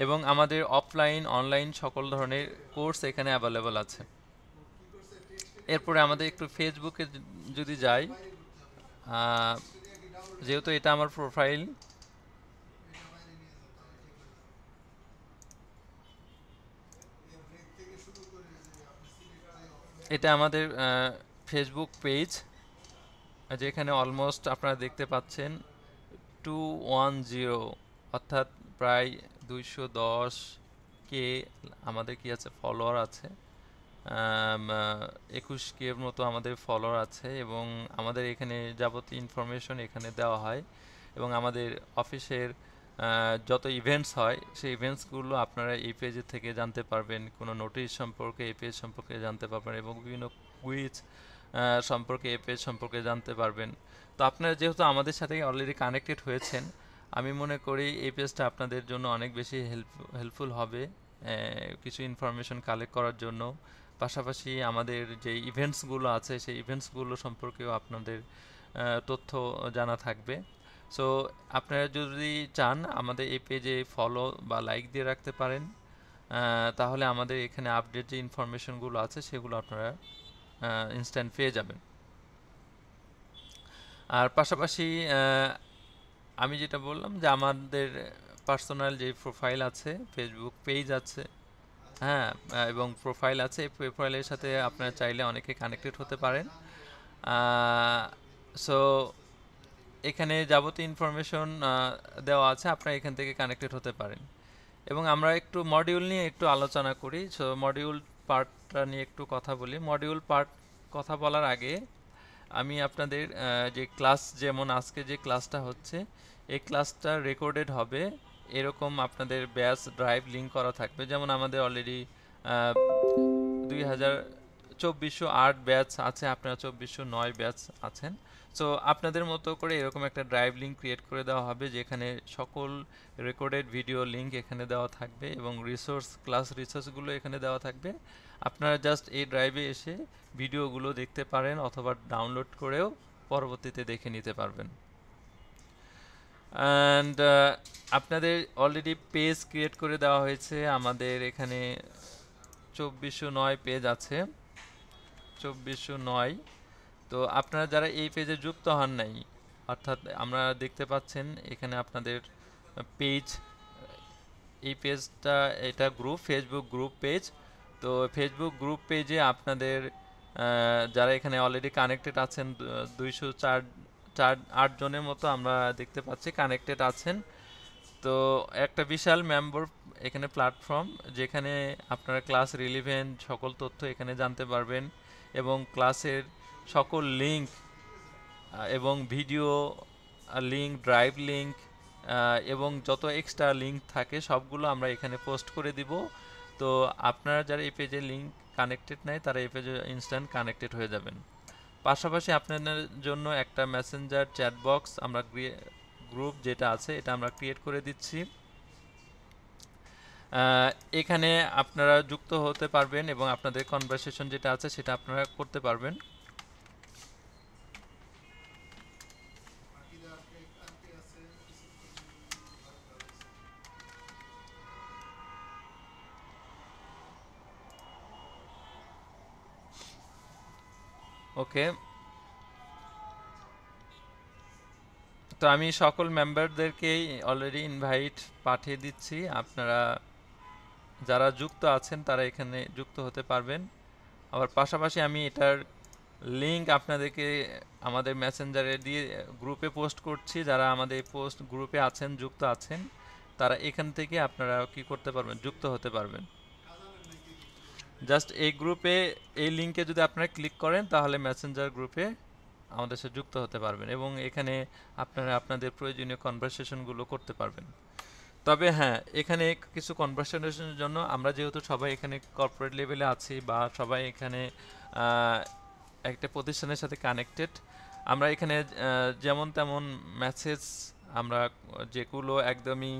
এবং আমাদের অফলাইন অনলাইন সকল ধরনের কোর্স এখানে অ্যাভেলেবল আছে। এরপরে আমাদের একটু ফেসবুকে যদি যাই, যেহেতু এটা আমার প্রোফাইল, এটা আমাদের ফেসবুক পেজ, যেখানে অলমোস্ট আপনারা দেখতে পাচ্ছেন 210, অর্থাৎ প্রায় 210K আমাদের কি আছে, ফলোয়ার আছে। 21K এর মতো আমাদের ফলোয়ার আছে, এবং আমাদের এখানে যাবতীয় ইনফরমেশন এখানে দেওয়া হয়। এবং আমাদের অফিসের যত ইভেন্টস হয় সেই ইভেন্টসগুলো আপনারা এই পেজের থেকে জানতে পারবেন। কোনো নোটিশ সম্পর্কে এই পেজ সম্পর্কে জানতে পারবেন, এবং বিভিন্ন কুইজ সম্পর্কে এই পেজ সম্পর্কে জানতে পারবেন। তো আপনারা যেহেতু আমাদের সাথে অলরেডি কানেক্টেড হয়েছেন, আমি মনে করি এই পেজটা আপনাদের জন্য অনেক বেশি হেল্পফুল হবে কিছু ইনফরমেশন কালেক্ট করার জন্য। পাশাপাশি আমাদের যে ইভেন্টসগুলো আছে সেই ইভেন্টসগুলো সম্পর্কেও আপনাদের তথ্য জানা থাকবে। সো আপনারা যদি চান আমাদের এই পেজে ফলো বা লাইক দিয়ে রাখতে পারেন, তাহলে আমাদের এখানে আপডেট যে ইনফরমেশনগুলো আছে সেগুলো আপনারা ইনস্ট্যান্ট পেয়ে যাবেন। আর পাশাপাশি আমি যেটা বললাম যে আমাদের পার্সোনাল যে প্রোফাইল আছে, ফেসবুক পেজ আছে, হ্যাঁ, এবং প্রোফাইল আছে, এই প্রোফাইলের সাথে আপনারা চাইলে অনেকে কানেক্টেড হতে পারেন। সো এখানে যাবতীয় ইনফরমেশন দেওয়া আছে, আপনারা এখান থেকে কানেক্টেড হতে পারেন। এবং আমরা একটু মডিউল নিয়ে একটু আলোচনা করি। সো মডিউল পার্টটা নিয়ে একটু কথা বলি। মডিউল পার্ট কথা বলার আগে আমি আপনাদের যে ক্লাস, যেমন আজকে যে ক্লাসটা হচ্ছে, এই ক্লাসটা রেকর্ডেড হবে, এরকম আপনাদের ব্যাচ ড্রাইভ লিঙ্ক করা থাকবে। যেমন আমাদের অলরেডি 2408 ব্যাচ আছে, আপনারা 2409 ব্যাচ আছেন। সো আপনাদের মতো করে এরকম একটা ড্রাইভ লিঙ্ক ক্রিয়েট করে দেওয়া হবে, যেখানে সকল রেকর্ডেড ভিডিও লিঙ্ক এখানে দেওয়া থাকবে এবং ক্লাস রিসোর্সগুলো এখানে দেওয়া থাকবে। আপনারা জাস্ট এই ড্রাইভে এসে ভিডিওগুলো দেখতে পারেন অথবা ডাউনলোড করেও পরবর্তীতে দেখে নিতে পারবেন। অ্যান্ড আপনাদের অলরেডি পেজ ক্রিয়েট করে দেওয়া হয়েছে। আমাদের এখানে 2409 পেজ আছে, 2409। তো আপনারা যারা এই পেজে যুক্ত হন নাই, অর্থাৎ আমরা দেখতে পাচ্ছেন এখানে আপনাদের পেজ, এই পেজটা, এটা গ্রুপ, ফেসবুক গ্রুপ পেজ। তো ফেসবুক গ্রুপ পেজে আপনাদের যারা এখানে অলরেডি কানেক্টেড আছেন 208 জনের মতো আমরা দেখতে পাচ্ছি কানেক্টেড আছেন। তো একটা বিশাল মেম্বার এখানে প্ল্যাটফর্ম, যেখানে আপনারা ক্লাস রিলিভেন্ট সকল তথ্য এখানে জানতে পারবেন এবং ক্লাসের সকল লিঙ্ক এবং ভিডিও লিঙ্ক, ড্রাইভ লিঙ্ক এবং যত এক্সট্রা লিঙ্ক থাকে সবগুলো আমরা এখানে পোস্ট করে দিব। তো আপনারা যারা এই পেজে লিঙ্ক কানেক্টেড নাই, তারা এই পেজে ইনস্ট্যান্ট কানেক্টেড হয়ে যাবেন। পাশাপাশি আপনাদের জন্য একটা মেসেঞ্জার চ্যাট বক্স আমরা গ্রুপ যেটা আছে এটা আমরা ক্রিয়েট করে দিচ্ছি। এখানে আপনারা যুক্ত হতে পারবেন এবং আপনাদের কনভারসেশন যেটা আছে সেটা আপনারা করতে পারবেন। ওকে, তো আমি সকল মেম্বারদেরকেই অলরেডি ইনভাইট পাঠিয়ে দিচ্ছি। আপনারা যারা যুক্ত আছেন তারা এখানে যুক্ত হতে পারবেন। আবার পাশাপাশি আমি এটার লিঙ্ক আপনাদেরকে আমাদের মেসেঞ্জারে দিয়ে গ্রুপে পোস্ট করছি। যারা আমাদের পোস্ট গ্রুপে আছেন, যুক্ত আছেন, তারা এখান থেকে আপনারা কি করতে পারবেন, যুক্ত হতে পারবেন। জাস্ট এই গ্রুপে এই লিঙ্কে যদি আপনারা ক্লিক করেন তাহলে মেসেঞ্জার গ্রুপে আমাদের সাথে যুক্ত হতে পারবেন এবং এখানে আপনারা আপনাদের প্রয়োজনীয় কনভারসেশনগুলো করতে পারবেন। তবে হ্যাঁ, এখানে কিছু কনভারসেশনের জন্য আমরা যেহেতু সবাই এখানে কর্পোরেট লেভেলে আছি বা সবাই এখানে একটা প্রতিষ্ঠানের সাথে কানেক্টেড, আমরা এখানে যেমন তেমন মেসেজ আমরা যেগুলো একদমই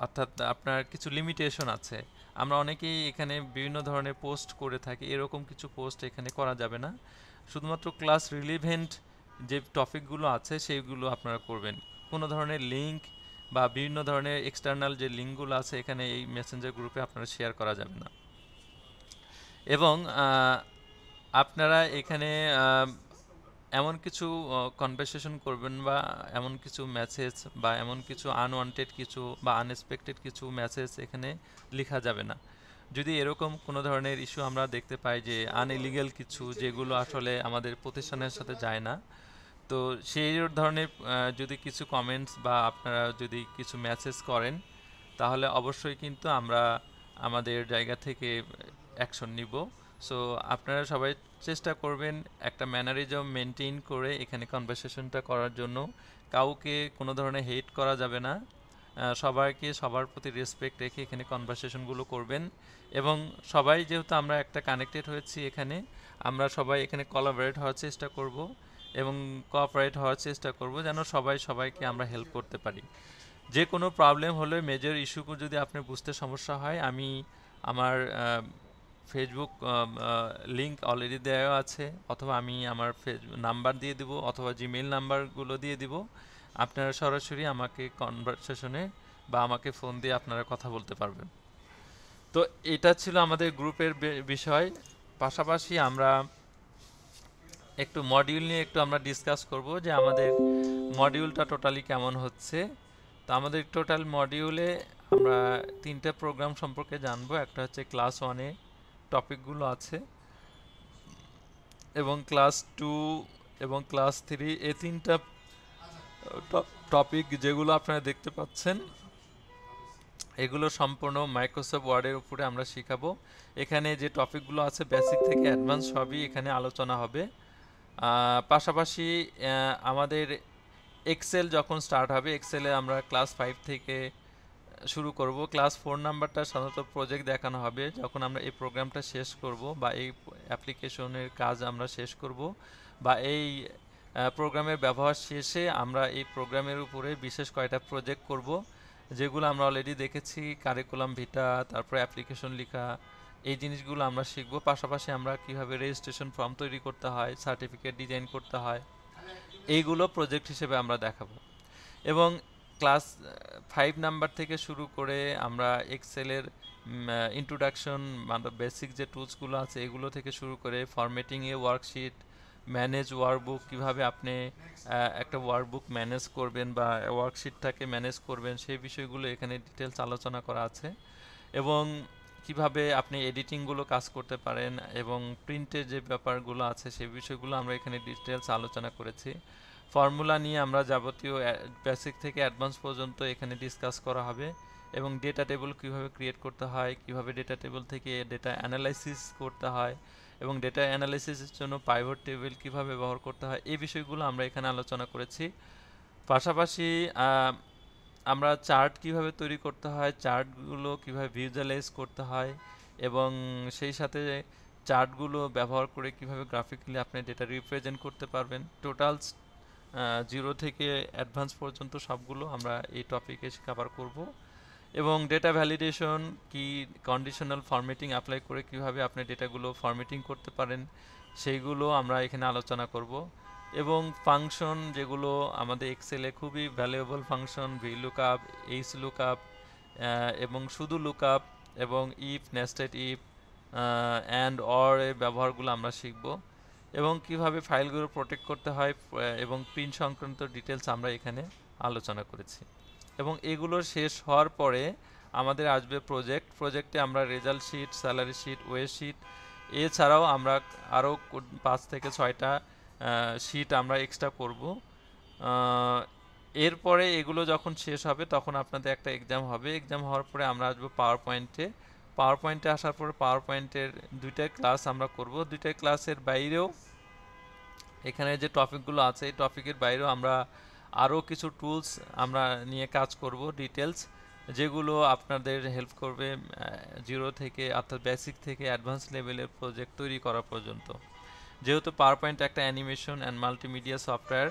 অর্থাৎ আপনার কিছু লিমিটেশন আছে, আমরা অনেকেই এখানে বিভিন্ন ধরনের পোস্ট করে থাকি, এরকম কিছু পোস্ট এখানে করা যাবে না। শুধুমাত্র ক্লাস রিলিভেন্ট যে টপিকগুলো আছে সেইগুলো আপনারা করবেন। কোনো ধরনের লিঙ্ক বা বিভিন্ন ধরনের এক্সটার্নাল যে লিঙ্কগুলো আছে এখানে এই মেসেঞ্জার গ্রুপে আপনারা শেয়ার করা যাবে না। এবং আপনারা এখানে এমন কিছু কনভারসেশন করবেন বা এমন কিছু মেসেজ বা এমন কিছু আনওয়ান্টেড কিছু বা আনএক্সপেক্টেড কিছু মেসেজ এখানে লেখা যাবে না। যদি এরকম কোনো ধরনের ইস্যু আমরা দেখতে পাই যে আনইলিগাল কিছু, যেগুলো আসলে আমাদের প্রতিষ্ঠানের সাথে যায় না, তো সেই ধরনের যদি কিছু কমেন্টস বা আপনারা যদি কিছু মেসেজ করেন তাহলে অবশ্যই কিন্তু আমরা আমাদের জায়গা থেকে অ্যাকশন নিব। সো আপনারা সবাই চেষ্টা করবেন একটা ম্যানারিজম মেনটেন করে এখানে কনভারসেশনটা করার জন্য। কাউকে কোনো ধরনের হেট করা যাবে না, সবাইকে সবার প্রতি রেসপেক্ট রেখে এখানে কনভারসেশনগুলো করবেন। এবং সবাই যেহেতু আমরা একটা কানেক্টেড হয়েছি, এখানে আমরা সবাই এখানে কোলাবরেট হওয়ার চেষ্টা করব এবং কোঅপারেট হওয়ার চেষ্টা করব যেন সবাই সবাইকে আমরা হেল্প করতে পারি। যে কোনো প্রবলেম হলে, মেজর ইস্যু যদি আপনি বুঝতে সমস্যা হয়, আমি আমার ফেসবুক লিংক অলরেডি দেওয়া আছে, অথবা আমি আমার নাম্বার দিয়ে দিব অথবা জিমেইল নাম্বারগুলো দিয়ে দিব। আপনারা সরাসরি আমাকে কনভারসেশনে বা আমাকে ফোন দিয়ে আপনারা কথা বলতে পারবেন। তো এটা ছিল আমাদের গ্রুপের বিষয়। পাশাপাশি আমরা একটু মডিউল নিয়ে একটু আমরা ডিসকাস করব যে আমাদের মডিউলটা টোটালি কেমন হচ্ছে। তো আমাদের টোটাল মডিউলে আমরা 3টে প্রোগ্রাম সম্পর্কে জানবো। একটা হচ্ছে ক্লাস 1-এ টপিকগুলো আছে, এবং ক্লাস 2 এবং ক্লাস 3 এই 3টা টপিক যেগুলো আপনারা দেখতে পাচ্ছেন এগুলো সম্পূর্ণ মাইক্রোসফট ওয়ার্ডের উপরে আমরা শেখাবো। এখানে যে টপিকগুলো আছে বেসিক থেকে অ্যাডভান্স সবই এখানে আলোচনা হবে। পাশাপাশি আমাদের এক্সেল যখন স্টার্ট হবে, এক্সেলে আমরা ক্লাস 5 থেকে শুরু করব। ক্লাস 4 নাম্বারটা সাধারণত প্রজেক্ট দেখানো হবে যখন আমরা এই প্রোগ্রামটা শেষ করব বা এই অ্যাপ্লিকেশনের কাজ আমরা শেষ করব, বা এই প্রোগ্রামের ব্যবহার শেষে আমরা এই প্রোগ্রামের উপরে বিশেষ কয়েকটা প্রজেক্ট করব, যেগুলো আমরা অলরেডি দেখেছি, কারিকুলাম ভিটা, তারপরে অ্যাপ্লিকেশন লেখা, এই জিনিসগুলো আমরা শিখব। পাশাপাশি আমরা কিভাবে রেজিস্ট্রেশন ফর্ম তৈরি করতে হয়, সার্টিফিকেট ডিজাইন করতে হয়, এইগুলো প্রজেক্ট হিসেবে আমরা দেখাবো। এবং ক্লাস 5 নাম্বার থেকে শুরু করে আমরা এক্সেলের ইন্ট্রোডাকশন, মানে বেসিক যে টুলসগুলো আছে এগুলো থেকে শুরু করে ফরম্যাটিংয়ে ওয়ার্কশিট, ম্যানেজ ওয়ার্কবুক, কীভাবে আপনি একটা ওয়ার্কবুক ম্যানেজ করবেন বা ওয়ার্কশিটটাকে ম্যানেজ করবেন, সেই বিষয়গুলো এখানে ডিটেলস আলোচনা করা আছে। এবং কিভাবে আপনি এডিটিংগুলো কাজ করতে পারেন এবং প্রিন্টের যে ব্যাপারগুলো আছে সেই বিষয়গুলো আমরা এখানে ডিটেলস আলোচনা করেছি। ফর্মুলা নিয়ে আমরা যাবতীয় বেসিক থেকে অ্যাডভান্স পর্যন্ত এখানে ডিসকাস করা হবে। এবং ডেটা টেবল কীভাবে ক্রিয়েট করতে হয়, কিভাবে ডেটা টেবল থেকে ডেটা অ্যানালাইসিস করতে হয়, এবং ডেটা অ্যানালাইসিসের জন্য পাইভট টেবিল কীভাবে ব্যবহার করতে হয়, এই বিষয়গুলো আমরা এখানে আলোচনা করেছি। পাশাপাশি আমরা চার্ট কিভাবে তৈরি করতে হয়, চার্টগুলো কিভাবে ভিজুয়ালাইজ করতে হয়, এবং সেই সাথে চার্টগুলো ব্যবহার করে কিভাবে গ্রাফিক্যালি আপনি ডেটা রিপ্রেজেন্ট করতে পারবেন, টোটাল 0 থেকে অ্যাডভান্স পর্যন্ত সবগুলো আমরা এই টপিকে কভার করব। এবং ডেটা ভ্যালিডেশন কি, কন্ডিশনাল ফরম্যাটিং অ্যাপ্লাই করে কিভাবে আপনি ডেটাগুলো ফরম্যাটিং করতে পারেন, সেইগুলো আমরা এখানে আলোচনা করব। এবং ফাংশন যেগুলো আমাদের এক্সেলে খুবই ভ্যালুয়েবল ফাংশন, VLOOKUP, HLOOKUP, এবং শুধু লুকআপ, এবং if, nested if, and or এর ব্যবহারগুলো আমরা শিখব। এবং কিভাবে ফাইলগুলো প্রোটেক্ট করতে হয় এবং প্রিন্ট সংক্রান্ত ডিটেলস আমরা এখানে আলোচনা করেছি। এবং এগুলো শেষ হওয়ার পরে আমাদের আসবে প্রজেক্টে আমরা result sheet, salary sheet, wage sheet, এছাড়াও আমরা আরও 5 থেকে 6টা শিট আমরা এক্সট্রা করব। এরপরে এগুলো যখন শেষ হবে তখন আপনাদের একটা এক্সাম হবে। এক্সাম হওয়ার পরে আমরা আসবো পাওয়ার পয়েন্টে আসার পরে পাওয়ার পয়েন্টের 2টা ক্লাস আমরা করব। 2টা ক্লাসের বাইরেও এখানে যে টপিকগুলো আছে এই টপিকের বাইরেও আমরা আরও কিছু টুলস আমরা নিয়ে কাজ করব, ডিটেলস, যেগুলো আপনাদের হেল্প করবে 0 থেকে, অর্থাৎ বেসিক থেকে অ্যাডভান্স লেভেলের প্রজেক্ট তৈরি করা পর্যন্ত। যেহেতু পাওয়ার পয়েন্ট একটা অ্যানিমেশন অ্যান্ড মাল্টিমিডিয়া সফটওয়্যার,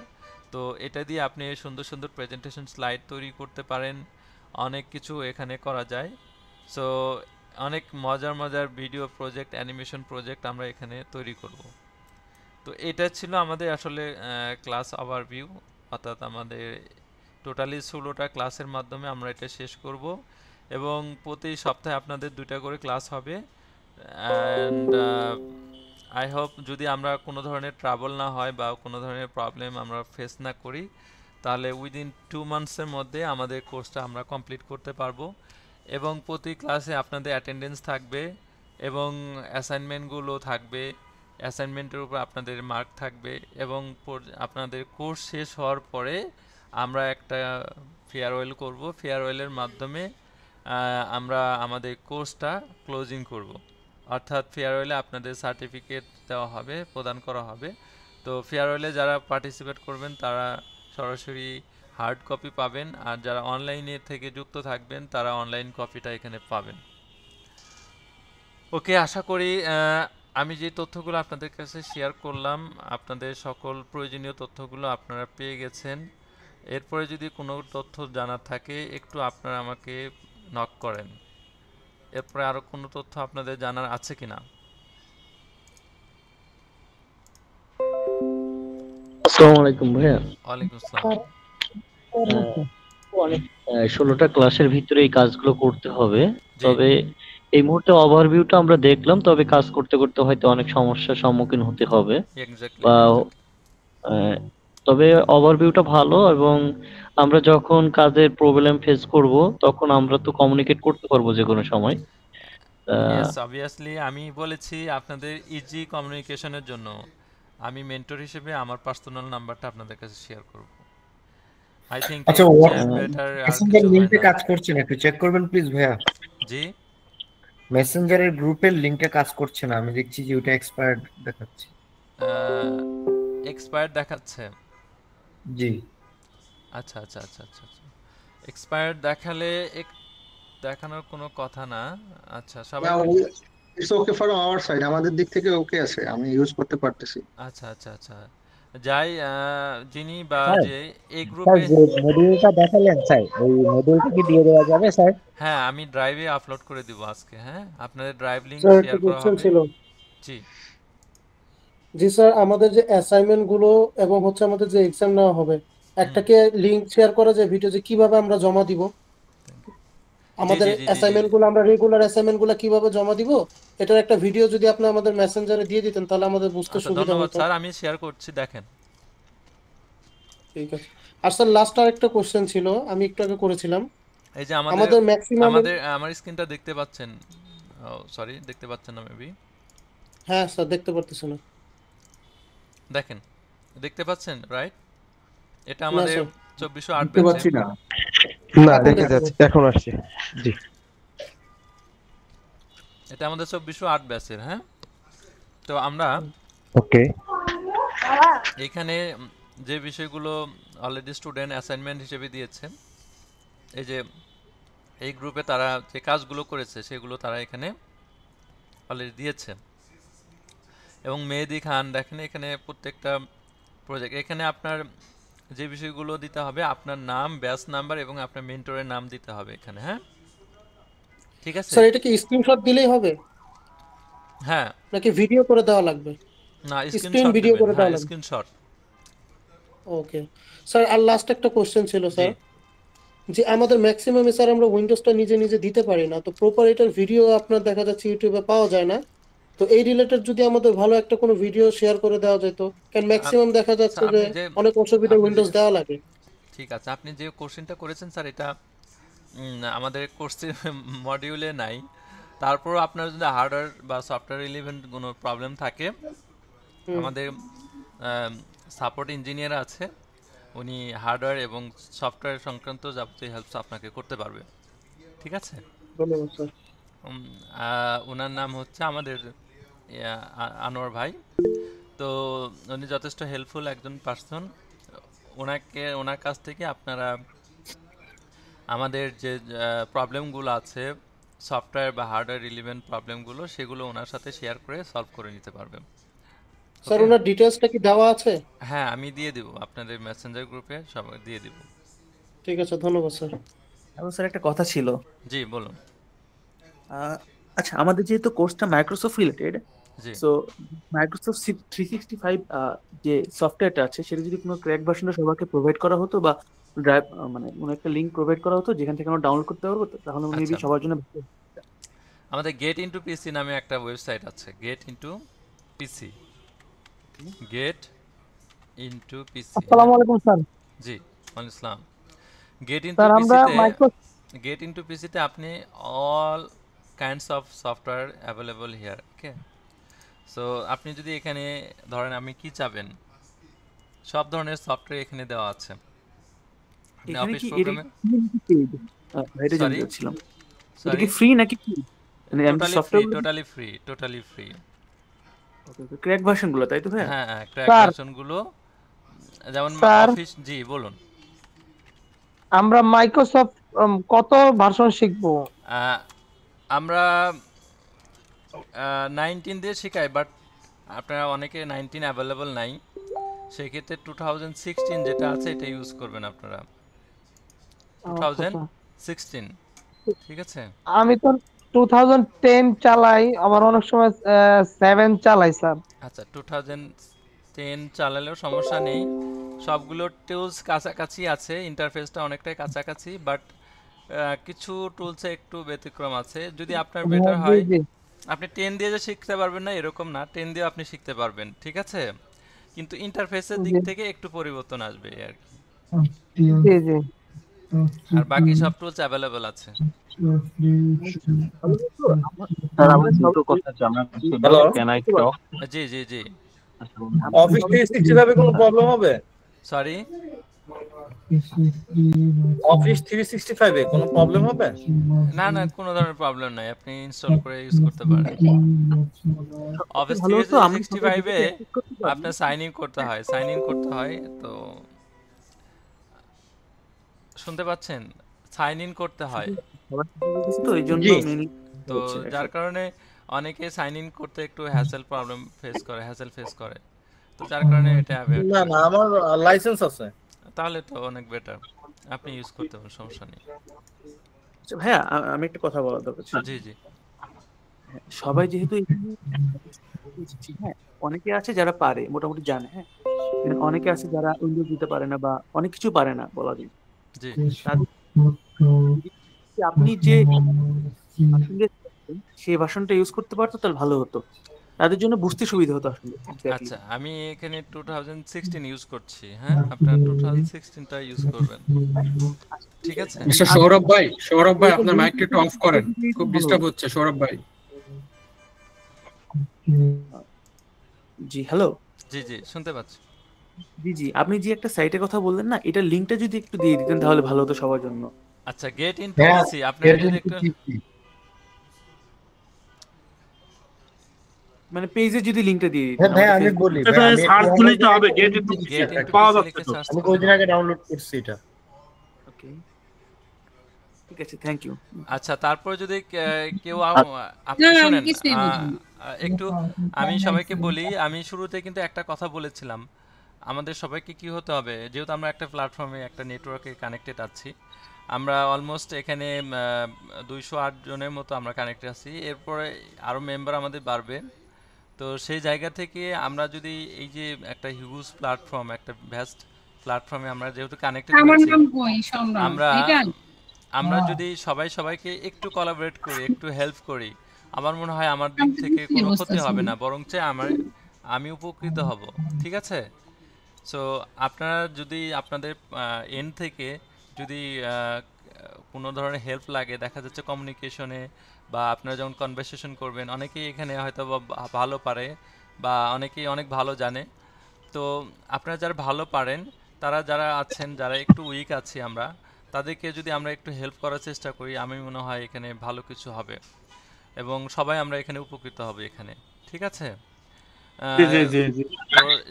তো এটা দিয়ে আপনি সুন্দর সুন্দর প্রেজেন্টেশন স্লাইড তৈরি করতে পারেন, অনেক কিছু এখানে করা যায়। সো অনেক মজার ভিডিও প্রজেক্ট, অ্যানিমেশন প্রজেক্ট আমরা এখানে তৈরি করব। তো এটা ছিল আমাদের আসলে ক্লাস ওভারভিউ, অর্থাৎ আমাদের টোটালি 16টা ক্লাসের মাধ্যমে আমরা এটা শেষ করব। এবং প্রতি সপ্তাহে আপনাদের 2টা করে ক্লাস হবে। অ্যান্ড আই হোপ যদি আমরা কোনো ধরনের ট্রাবল না হয় বা কোনো ধরনের প্রবলেম আমরা ফেস না করি, তাহলে উইদিন 2 মান্থসের মধ্যে আমাদের কোর্সটা আমরা কমপ্লিট করতে পারবো। এবং প্রতি ক্লাসে আপনাদের অ্যাটেন্ডেন্স থাকবে এবং অ্যাসাইনমেন্টগুলো থাকবে, অ্যাসাইনমেন্টের উপর আপনাদের মার্ক থাকবে। এবং আপনাদের কোর্স শেষ হওয়ার পরে আমরা একটা ফেয়ারওয়েল করব। ফেয়ারওয়েলের মাধ্যমে আমরা আমাদের কোর্সটা ক্লোজিং করব। অর্থাৎ ফেয়ারওয়েলে আপনাদের সার্টিফিকেট দেওয়া হবে, প্রদান করা হবে। তো ফেয়ারওয়েলে যারা পার্টিসিপেট করবেন তারা সরাসরি হার্ড কপি পাবেন, আর যারা অনলাইনে থেকে যুক্ত থাকবেন তারা অনলাইন কপিটা এখানে পাবেন। ওকে, আশা করি আমি যে তথ্যগুলো আপনাদের কাছে শেয়ার করলাম আপনাদের সকল প্রয়োজনীয় তথ্যগুলো আপনারা পেয়ে গেছেন। এরপরে যদি কোনো তথ্য জানার থাকে একটু আপনারা আমাকে নক করেন। এরপরে আরো কোনো তথ্য আপনাদের জানার আছে কিনা? আসসালামু আলাইকুম ভাইয়া। ওয়ালাইকুম আসসালাম। 16টা ক্লাসের ভিতরে এই কাজগুলো করতে হবে। জি। তবে এই মুহূর্তে ওভারভিউটা আমরা দেখলাম, তবে কাজ করতে করতে হয়তো অনেক সমস্যার সম্মুখীন হতে হবে এক্স্যাক্টলি বা এক্স্যাক্টলি। তবে ওভারভিউটা ভালো, এবং আমরা যখন কাজের প্রবলেম ফেস করব তখন আমরা তো কমিউনিকেট করতে পারবো যে কোনো সময়। ইয়েস, অবভিয়াসলি আমি বলেছি আপনাদের ইজি কমিউনিকেশনের জন্য আমি মেন্টর হিসেবে আমার পার্সোনাল নাম্বারটা আপনাদের কাছে শেয়ার করব। আই থিংক আচ্ছা, এর চেয়ে বেটার আর মেসেঞ্জার কিছু হয় লিংকটা না। কাজ করছে না, একটু চেক করবেন প্লিজ ভাইয়া। জি, মেসেঞ্জারের গ্রুপের লিংকটা কাজ করছে না, আমি দেখছি যে ওটা এক্সপায়ার্ড দেখাচ্ছে। এক্সপায়ার দেখাচ্ছে? জি। আচ্ছা আচ্ছা আচ্ছা আচ্ছা আচ্ছা, এক্সপায়ার দেখালে দেখানোর কোনো কথা না। আচ্ছা, সবাই it's okay for our side, আমাদের দিক থেকে ওকে আছে, আমি ইউজ করতে পারতেছি। আচ্ছা আচ্ছা আচ্ছা, যাই যিনি বা স্যার, যে এই স্যার গ্রুপে। যে মডিউলটা দেখালেন স্যার, ওই মডিউলটা কি দিয়ে দেওয়া যাবে স্যার? হ্যাঁ, আমি ড্রাইভে আপলোড করে দিব আজকে। হ্যাঁ, আপনাদের ড্রাইভ লিংক স্যার একটা শেয়ার করা কোশ্চেন হবে। ছিল। জি জি স্যার, আমাদের যে অ্যাসাইনমেন্ট গুলো এবং হচ্ছে আমাদের যে এক্সাম নেওয়া হবে, একটাকে লিংক শেয়ার করা যায় ভিডিও, যে কিভাবে আমরা জমা দিব জি আমাদের জি জি জি জি। অ্যাসাইনমেন্ট গুলো, আমরা রেগুলার অ্যাসাইনমেন্ট গুলো কিভাবে জমা দিব, এটার একটা ভিডিও যদি আপনি আমাদের মেসেঞ্জারে দিয়ে দিতেন তাহলে আমাদের বুঝতে আচ্ছা, সুবিধা ধন্যবাদ হতো। স্যার, আমি শেয়ার করছি, দেখেন। ঠিক আছে। আর স্যার লাস্ট আর একটা কোশ্চেন ছিল, আমি একটু আগে করেছিলাম। এই যে আমাদের আমাদের ম্যাক্সিমাম, আমার স্ক্রিনটা দেখতে পাচ্ছেন? সরি, দেখতে পাচ্ছেন না মেবি। হ্যাঁ স্যার দেখতে পারতেছি না। দেখেন, দেখতে পাচ্ছেন রাইট? এটা না আমাদের স্যার 2408 দেখতে পাচ্ছি ব্যাচে। না। না, এখন দেখে দেখতে যাচ্ছে, পাচ্ছি। এখন আসছে। জি, এটা আমাদের 2408 ব্যাচের। হ্যাঁ, তো আমরা ওকে। এখানে যে বিষয়গুলো অলরেডি স্টুডেন্ট অ্যাসাইনমেন্ট হিসেবে দিয়েছে, এই যে এই গ্রুপে তারা যে কাজগুলো করেছে সেগুলো তারা এখানে অলরেডি দিয়েছে। এবং মেহেদি খান, দেখেন এখানে প্রত্যেকটা প্রজেক্ট, এখানে আপনার যে বিষয়গুলো দিতে হবে, আপনার নাম, ব্যাচ নাম্বার এবং আপনার মেন্টরের নাম দিতে হবে এখানে। হ্যাঁ, ঠিক আছে? স্যার এটা কি স্ক্রিনশট দিলেই হবে হ্যাঁ, নাকি ভিডিও করে দেওয়া লাগবে? না স্ক্রিন স্ক্রিনশট ভিডিও দিবেন। করে হ্যাঁ, দেওয়া লাগবে। স্ক্রিনশট। ওকে স্যার, আর লাস্ট একটা কোশ্চেন ছিল জি, স্যার, যে আমাদের ম্যাক্সিমাম স্যার আমরা উইন্ডোজটা নিজে নিজে দিতে পারি না, তো প্রপার এটার ভিডিও আপনার দেখা যাচ্ছে ইউটিউবে পাওয়া যায় না, তো এই রিলেটেড যদি আমাদের ভালো একটা কোনো ভিডিও শেয়ার করে দেওয়া যেত, কারণ ম্যাক্সিমাম দেখা যাচ্ছে যে আপনি যে অনেক অসুবিধা আপনি যে উইন্ডোজ দেওয়া লাগে। ঠিক আছে, আপনি যে কোশ্চেনটা করেছেন স্যার, এটা আমাদের কোর্সের মডিউলে নাই। তারপর আপনার যদি হার্ডওয়্যার বা সফটওয়্যার রিলেভেন্ট কোনো প্রবলেম থাকে, আমাদের সাপোর্ট ইঞ্জিনিয়ার আছে, উনি হার্ডওয়্যার এবং সফটওয়্যার সংক্রান্ত যাবতীয় হেল্পস আপনাকে করতে পারবে। ঠিক আছে? ধন্যবাদ স্যার। ওনার নাম হচ্ছে আমাদের আনোয়ার ভাই। তো উনি যথেষ্ট হেল্পফুল একজন পার্সন। ওনার কাছ থেকে আপনারা আমাদের যে প্রবলেমগুলো আছে, সফটওয়্যার বা হার্ডওয়্যার রিলেভেন্ট প্রবলেমগুলো, সেগুলো ওনার সাথে শেয়ার করে সলভ করে নিতে পারবেন। স্যার ওনার ডিটেইলসটা কি দেওয়া আছে? হ্যাঁ, আমি দিয়ে দিব আপনাদের মেসেঞ্জার গ্রুপে, সবাই দিয়ে দিব। ঠিক আছে, ধন্যবাদ স্যার। এবং স্যার একটা কথা ছিল। জি বলুন। আচ্ছা, আমাদের যেহেতু কোর্সটা মাইক্রোসফট রিলেটেড, জি, সো মাইক্রোসফট 365 যে সফটওয়্যারটা আছে সেটা যদি কোনো ক্র্যাক ভার্সনটা সবাইকে প্রোভাইড করা হতো, বা ড্রাইভ মানে কোনো একটা লিংক প্রোভাইড করা হতো যেখান থেকে আমরা ডাউনলোড করতে পারবো, তাহলে মেবি আচ্ছা, সবার জন্য আমাদের গেট ইনটু পিসি নামে একটা ওয়েবসাইট আছে। গেট ইনটু পিসি, গেট ইনটু পিসি। আসসালামু আলাইকুম স্যার। জি, ওয়ালাইকুম আসসালাম। গেট ইনটু স্যার আমরা পিসিতে আপনি all kinds of software available here. Okay, so আপনি যদি এখানে ধরেন আমি কি চাবেন, সব ধরনের সফটওয়্যার এখানে দেওয়া আছে। আপনি এখানে অফিস কি প্রোগ্রামে, এটা সরি জানতে চাচ্ছিলাম, এটা সরি, কি ফ্রি নাকি কি? মানে আমি totally free, software totally free, totally free. Crack ভার্সনগুলো, তাই তো ভাই? হ্যাঁ হ্যাঁ, ক্র্যাক স্যার ভার্সনগুলো, যেমন স্যার অফিস। জি বলুন। আমরা মাইক্রোসফট কত ভার্সন শিখবো? আমরা 19 দিয়ে শেখাই, বাট আপনারা অনেকে 19 অ্যাভেলেবল নাই, সেক্ষেত্রে 2016 যেটা আছে এটা ইউজ করবেন আপনারা। 2016, ঠিক আছে? আমি তো 2010 চালাই, আবার অনেক সময় 7 চালাই স্যার। আচ্ছা 2010 চালালেও সমস্যা নেই, সবগুলো টুলস কাছাকাছি আছে, ইন্টারফেসটা অনেকটাই কাছাকাছি, বাট কিছু টুলসে একটু ব্যতিক্রম আছে। যদি আপনার বেটার হয়, আপনি 10 দিয়ে যে শিখতে পারবেন না এরকম না, 10 দিয়ে আপনি শিখতে পারবেন, ঠিক আছে, কিন্তু ইন্টারফেসের দিক থেকে একটু পরিবর্তন আসবে আর কি। জি জি। আর বাকি সব টুলস অ্যাভেলেবল আছে। স্যার আমার দুটো কথা জানার ছিল, can I talk? G G G. Office 365 এ কোনো প্রবলেম হবে? সরি, অফিস 365 এ কোনো প্রবলেম হবে? না না, কোনো ধরনের প্রবলেম নাই, আপনি ইনস্টল করে ইউজ করতে পারেন। অফিস 365 এ আপনার সাইন ইন করতে হয়, তো শুনতে পাচ্ছেন, সাইন ইন করতে হয়, তো এই জন্য তো যার কারণে অনেকে সাইন ইন করতে একটু হ্যাসেল ফেস করে, তো যার কারণে এটা অ্যাভয়েড। না না, আমার লাইসেন্স আছে। তাহলে তো অনেক বেটার, আপনি ইউজ করতে পারেন, সমস্যা নেই। আচ্ছা ভাইয়া, আমি একটা কথা বলা দরকার ছিল। জি জি। সবাই যেহেতু হ্যাঁ, অনেকে আছে যারা পারে, মোটামুটি জানে, হ্যাঁ, অনেকে আছে যারা উইন্ডোজ দিতে পারে না বা অনেক কিছু পারে না বলা যায়। জি। আপনি যে সেই ভার্সনটা ইউজ করতে পারতো তাহলে ভালো হতো, তাদের জন্য বুঝতে সুবিধা হতো আসলে। আচ্ছা, আমি এখানে 2016 ইউজ করছি, হ্যাঁ, আপনারা 2016টা ইউজ করবেন, ঠিক আছে? মিস্টার সৌরভ ভাই আপনার মাইকটা একটু অফ করেন, খুব ডিস্টার্ব হচ্ছে সৌরভ ভাই। জি হ্যালো। জি জি, শুনতে পাচ্ছি। জি জি, আপনি যে একটা সাইটের কথা বললেন না, এটা লিংকটা যদি একটু দিয়ে দিতেন তাহলে ভালো হতো সবার জন্য। আচ্ছা, গেট ইন পলিসি আপনারা যদি একটু মানে পেজে যদি লিংকটা দিয়ে দিতেন। হ্যাঁ ভাই আমি বলি, ভাই সার্চ দিলেই তো হবে, গেট ইন পাওয়া যাচ্ছে তো। আমি কয়েকদিন আগে ডাউনলোড করছি এটা। ওকে, ঠিক আছে, থ্যাংক ইউ। আচ্ছা, তারপর যদি কেউ আপনি শুনেন একটু, আমি সবাইকে বলি, আমি শুরুতে কিন্তু একটা কথা বলেছিলাম, আমাদের সবাইকে কি হতে হবে, যেহেতু আমরা একটা প্ল্যাটফর্মে একটা নেটওয়ার্কে কানেক্টেড আছি, আমরা অলমোস্ট এখানে 208 জনের মতো আমরা কানেক্টেড আছি, এরপরে আরও মেম্বার আমাদের বাড়বে, তো সেই জায়গা থেকে আমরা যদি এই যে একটা হিউজ প্ল্যাটফর্ম, একটা ভ্যাস্ট প্ল্যাটফর্মে আমরা যেহেতু কানেক্টেড আছি, আমরা যদি সবাইকে একটু কোলাবরেট করি, একটু হেল্প করি, আমার মনে হয় আমার দিক থেকে কোনো ক্ষতি হবে না, বরঞ্চ আমি উপকৃত হব, ঠিক আছে? সো আপনারা যদি আপনাদের এন্ড থেকে যদি কোনো ধরনের হেল্প লাগে, দেখা যাচ্ছে কমিউনিকেশনে বা আপনারা যখন কনভারসেশন করবেন, অনেকেই এখানে হয়তো ভালো পারে বা অনেকেই অনেক ভালো জানে, তো আপনারা যারা ভালো পারেন, তারা যারা আছেন, যারা একটু উইক আছি আমরা, তাদেরকে যদি আমরা একটু হেল্প করার চেষ্টা করি, আমি মনে হয় এখানে ভালো কিছু হবে এবং সবাই আমরা এখানে উপকৃত হব এখানে, ঠিক আছে? তো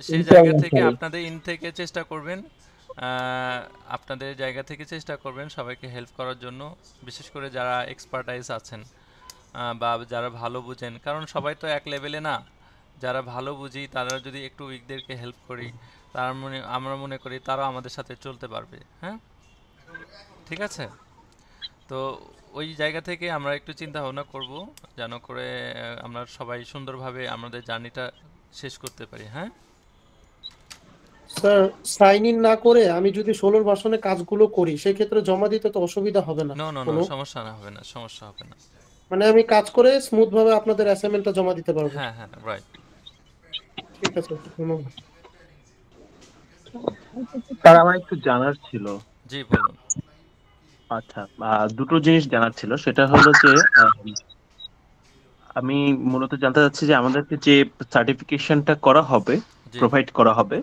সেই জায়গা থেকে আপনাদের থেকে চেষ্টা করবেন, আপনাদের জায়গা থেকে চেষ্টা করবেন সবাইকে হেল্প করার জন্য, বিশেষ করে যারা এক্সপার্টাইজ আছেন বা যারা ভালো বুঝেন, কারণ সবাই তো এক লেভেলে না, যারা ভালো বুঝি তারা যদি একটু উইকদেরকে হেল্প করি, আমরা মনে করি তারা আমাদের সাথে চলতে পারবে, হ্যাঁ, ঠিক আছে? তো ওই জায়গা থেকে আমরা একটু চিন্তা ভাবনা করব, যেন করে আমরা সবাই সুন্দরভাবে আমাদের জার্নিটা শেষ করতে পারি, হ্যাঁ স্যার। সাইন ইন না করে আমি যদি 16 ভার্সনে কাজগুলো করি, সেই ক্ষেত্রে জমা দিতে তো অসুবিধা হবে না? সমস্যা হবে না, মানে আমি কাজ করে স্মুথ ভাবে আপনাদের অ্যাসাইনমেন্টটা জমা দিতে পারবো? হ্যাঁ হ্যাঁ, রাইট, ঠিক আছে, ধন্যবাদ। স্যার আমার একটু জানার ছিল। জি বলুন। আচ্ছা, দুটো জিনিস জানার ছিল, সেটা হলো যে আমি মূলত জানতে চাচ্ছি যে আমাদেরকে যে সার্টিফিকেশনটা করা হবে, প্রোভাইড করা হবে,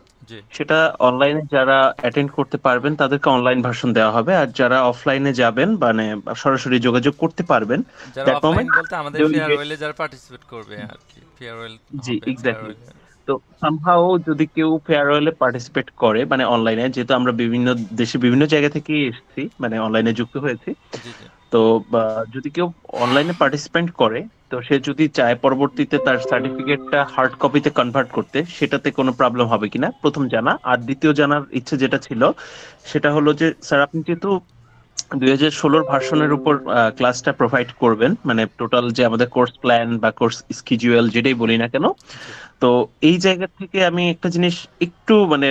সেটা অনলাইনে যারা অ্যাটেন্ড করতে পারবেন তাদেরকে অনলাইন ভার্সন দেওয়া হবে, আর যারা অফলাইনে যাবেন মানে সরাসরি যোগাযোগ করতে পারবেন, যারা অফলাইন বলতে আমাদের ফেয়ারওয়েলে যারা পার্টিসিপেট করবে আর কি, ফেয়ারওয়েল। জি এক্স্যাক্টলি। তো সামহাও যদি কেউ ফেয়ারওয়েলে পার্টিসিপেট করে, মানে অনলাইনে, যেহেতু আমরা বিভিন্ন দেশে বিভিন্ন জায়গা থেকে এসেছি, মানে অনলাইনে যুক্ত হয়েছি, তো যদি কেউ অনলাইনে পার্টিসিপেট করে, তো সে যদি চায় পরবর্তীতে তার সার্টিফিকেটটা হার্ড কপিতে কনভার্ট করতে, সেটাতে কোনো প্রবলেম হবে কিনা প্রথম জানা। আর দ্বিতীয় জানার ইচ্ছে যেটা ছিল সেটা হলো যে স্যার, আপনি যেহেতু 2016 ভার্সনের উপর ক্লাসটা প্রোভাইড করবেন, মানে টোটাল যে আমাদের কোর্স প্ল্যান বা কোর্স স্কিজুয়াল যেটাই বলি না কেন। তো এই জায়গা থেকে আমি একটা জিনিস একটু মানে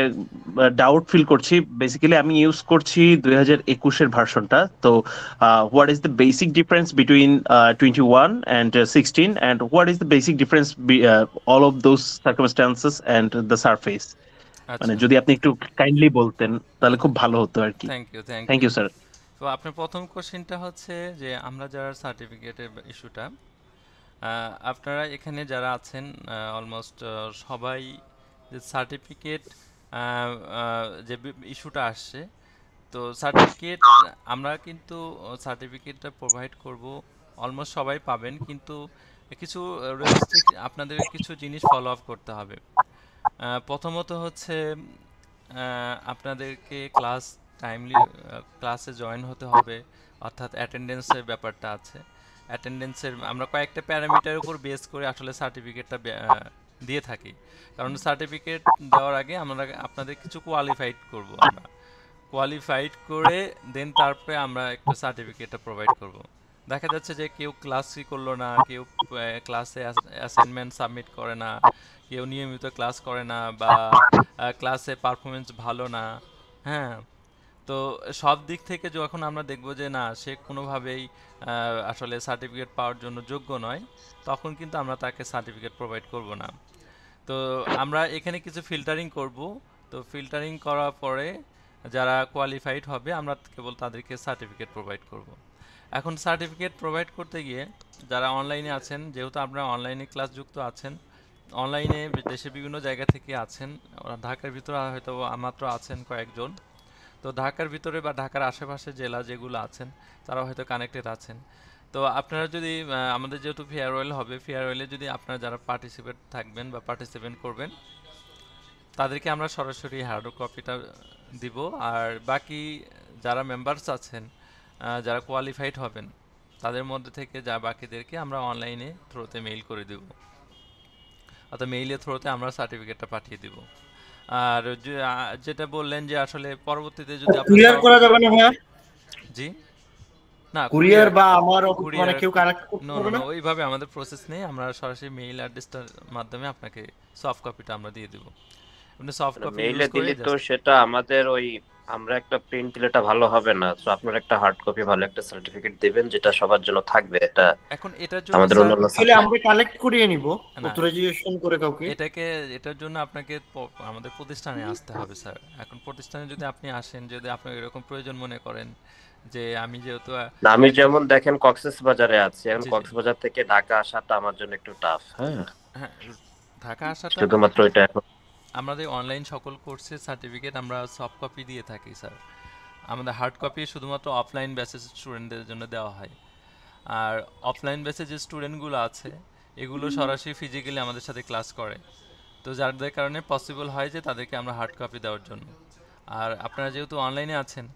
ডাউট ফিল করছি। বেসিক্যালি আমি ইউজ করছি 2021-এর ভার্সনটা। তো what is the basic difference between 21 and 16, and what is the basic difference all of those circumstances and the surface? মানে যদি আপনি একটু কাইন্ডলি বলতেন তাহলে খুব ভালো হতো আর কি। Thank you sir. তো আপনার প্রথম কোশ্চেনটা হচ্ছে যে আমরা যারা সার্টিফিকেটের ইস্যুটা, আপনারা এখানে যারা আছেন অলমোস্ট সবাই যে সার্টিফিকেট যে ইস্যুটা আসছে, তো সার্টিফিকেট আমরা কিন্তু সার্টিফিকেটটা প্রোভাইড করব, অলমোস্ট সবাই পাবেন, কিন্তু কিছু আপনাদের কিছু জিনিস ফলো আপ করতে হবে। প্রথমত হচ্ছে আপনাদেরকে টাইমলি ক্লাসে জয়েন হতে হবে, অর্থাৎ অ্যাটেন্ডেন্সের ব্যাপারটা আছে। অ্যাটেন্ডেন্সের আমরা কয়েকটা প্যারামিটারের উপর বেস করে আসলে সার্টিফিকেটটা দিয়ে থাকি, কারণ সার্টিফিকেট দেওয়ার আগে আমরা আপনাদের কিছু কোয়ালিফাইড করব, আমরা কোয়ালিফাইড করে দেন তারপরে আমরা একটু সার্টিফিকেটটা প্রোভাইড করব। দেখা যাচ্ছে যে কেউ ক্লাসই করলো না, কেউ ক্লাসে অ্যাসাইনমেন্ট সাবমিট করে না, কেউ নিয়মিত ক্লাস করে না, বা ক্লাসে পারফরমেন্স ভালো না। হ্যাঁ, তো সব দিক থেকে যখন আমরা দেখব যে না, সে কোনোভাবেই আসলে সার্টিফিকেট পাওয়ার জন্য যোগ্য নয়, তখন কিন্তু আমরা তাকে সার্টিফিকেট প্রোভাইড করব না। তো আমরা এখানে কিছু ফিল্টারিং করব। তো ফিল্টারিং করার পরে যারা কোয়ালিফাইড হবে আমরা কেবল তাদেরকে সার্টিফিকেট প্রোভাইড করব। এখন সার্টিফিকেট প্রোভাইড করতে গিয়ে যারা অনলাইনে আছেন, যেহেতু আপনারা অনলাইনে ক্লাস যুক্ত আছেন, অনলাইনে দেশের বিভিন্ন জায়গা থেকে আছেন, ঢাকার ভিতরে হয়তো মাত্র আছেন কয়েকজন, তো ঢাকার ভিতরে বা ঢাকার আশেপাশে জেলা যেগুলো আছেন তারা হয়তো কানেক্টেড আছেন। তো আপনারা যদি আমাদের যেহেতু ফেয়ারওয়েল হবে, ফেয়ারওয়েলে যদি আপনারা যারা পার্টিসিপেট থাকবেন বা পার্টিসিপেট করবেন তাদেরকে আমরা সরাসরি হার্ড কপিটা দিব। আর বাকি যারা মেম্বার্স আছেন, যারা কোয়ালিফাইড হবেন, তাদের মধ্যে থেকে যা বাকিদেরকে আমরা অনলাইনে থ্রুতে মেইল করে দেব, অর্থাৎ মেইলের থ্রুতে আমরা সার্টিফিকেটটা পাঠিয়ে দিব। আর যেটা বললেন যে আসলে পরবর্তীতে যদি কুরিয়ার করা যাবে না ভাইয়া? জি না, কুরিয়ার বা আমার মানে কেউ কানেক্ট করতে পারবে না, ওইভাবে আমাদের প্রসেস নেই। আমরা সরাসরি মেইল অ্যাড্রেসটার মাধ্যমে আপনাকে সফট কপিটা আমরা দিয়ে দেব। আপনি সফট কপি মেইলে দিলে তো সেটা আমাদের ওই আমরা একটা প্রিন্ট দিলেটা ভালো হবে না, সো আপনারা একটা হার্ড কপি ভালো একটা সার্টিফিকেট দিবেন যেটা সবার জন্য থাকবে। এটা এখন এটার জন্য আমাদের অন্যান্য তাহলে আমরা কালেক্ট করিয়ে নিব অথরাইজেশন করে কাউকে। এটার জন্য আপনাকে আমাদের প্রতিষ্ঠানে আসতে হবে স্যার। এখন প্রতিষ্ঠানে যদি আপনি আসেন, যদি আপনি এরকম প্রয়োজন মনে করেন যে আমি যেহেতু আমি যেমন দেখেন কক্সবাজারে আছি, এখন কক্সবাজার থেকে ঢাকা আসাটা আমার জন্য একটু টাফ। হ্যাঁ, ঢাকা আসাটা শুধুমাত্র এটা এখন আমাদের অনলাইন সকল কোর্সের সার্টিফিকেট আমরা সফট কপি দিয়ে থাকি স্যার। আমাদের হার্ড কপি শুধুমাত্র অফলাইন ব্যাচের স্টুডেন্টদের জন্য দেওয়া হয়। আর অফলাইন ব্যাচে যে স্টুডেন্টগুলো আছে এগুলো সরাসরি ফিজিক্যালি আমাদের সাথে ক্লাস করে, তো যাদের কারণে পসিবল হয় যে তাদেরকে আমরা হার্ড কপি দেওয়ার জন্য। আর আপনারা যেহেতু অনলাইনে আছেন,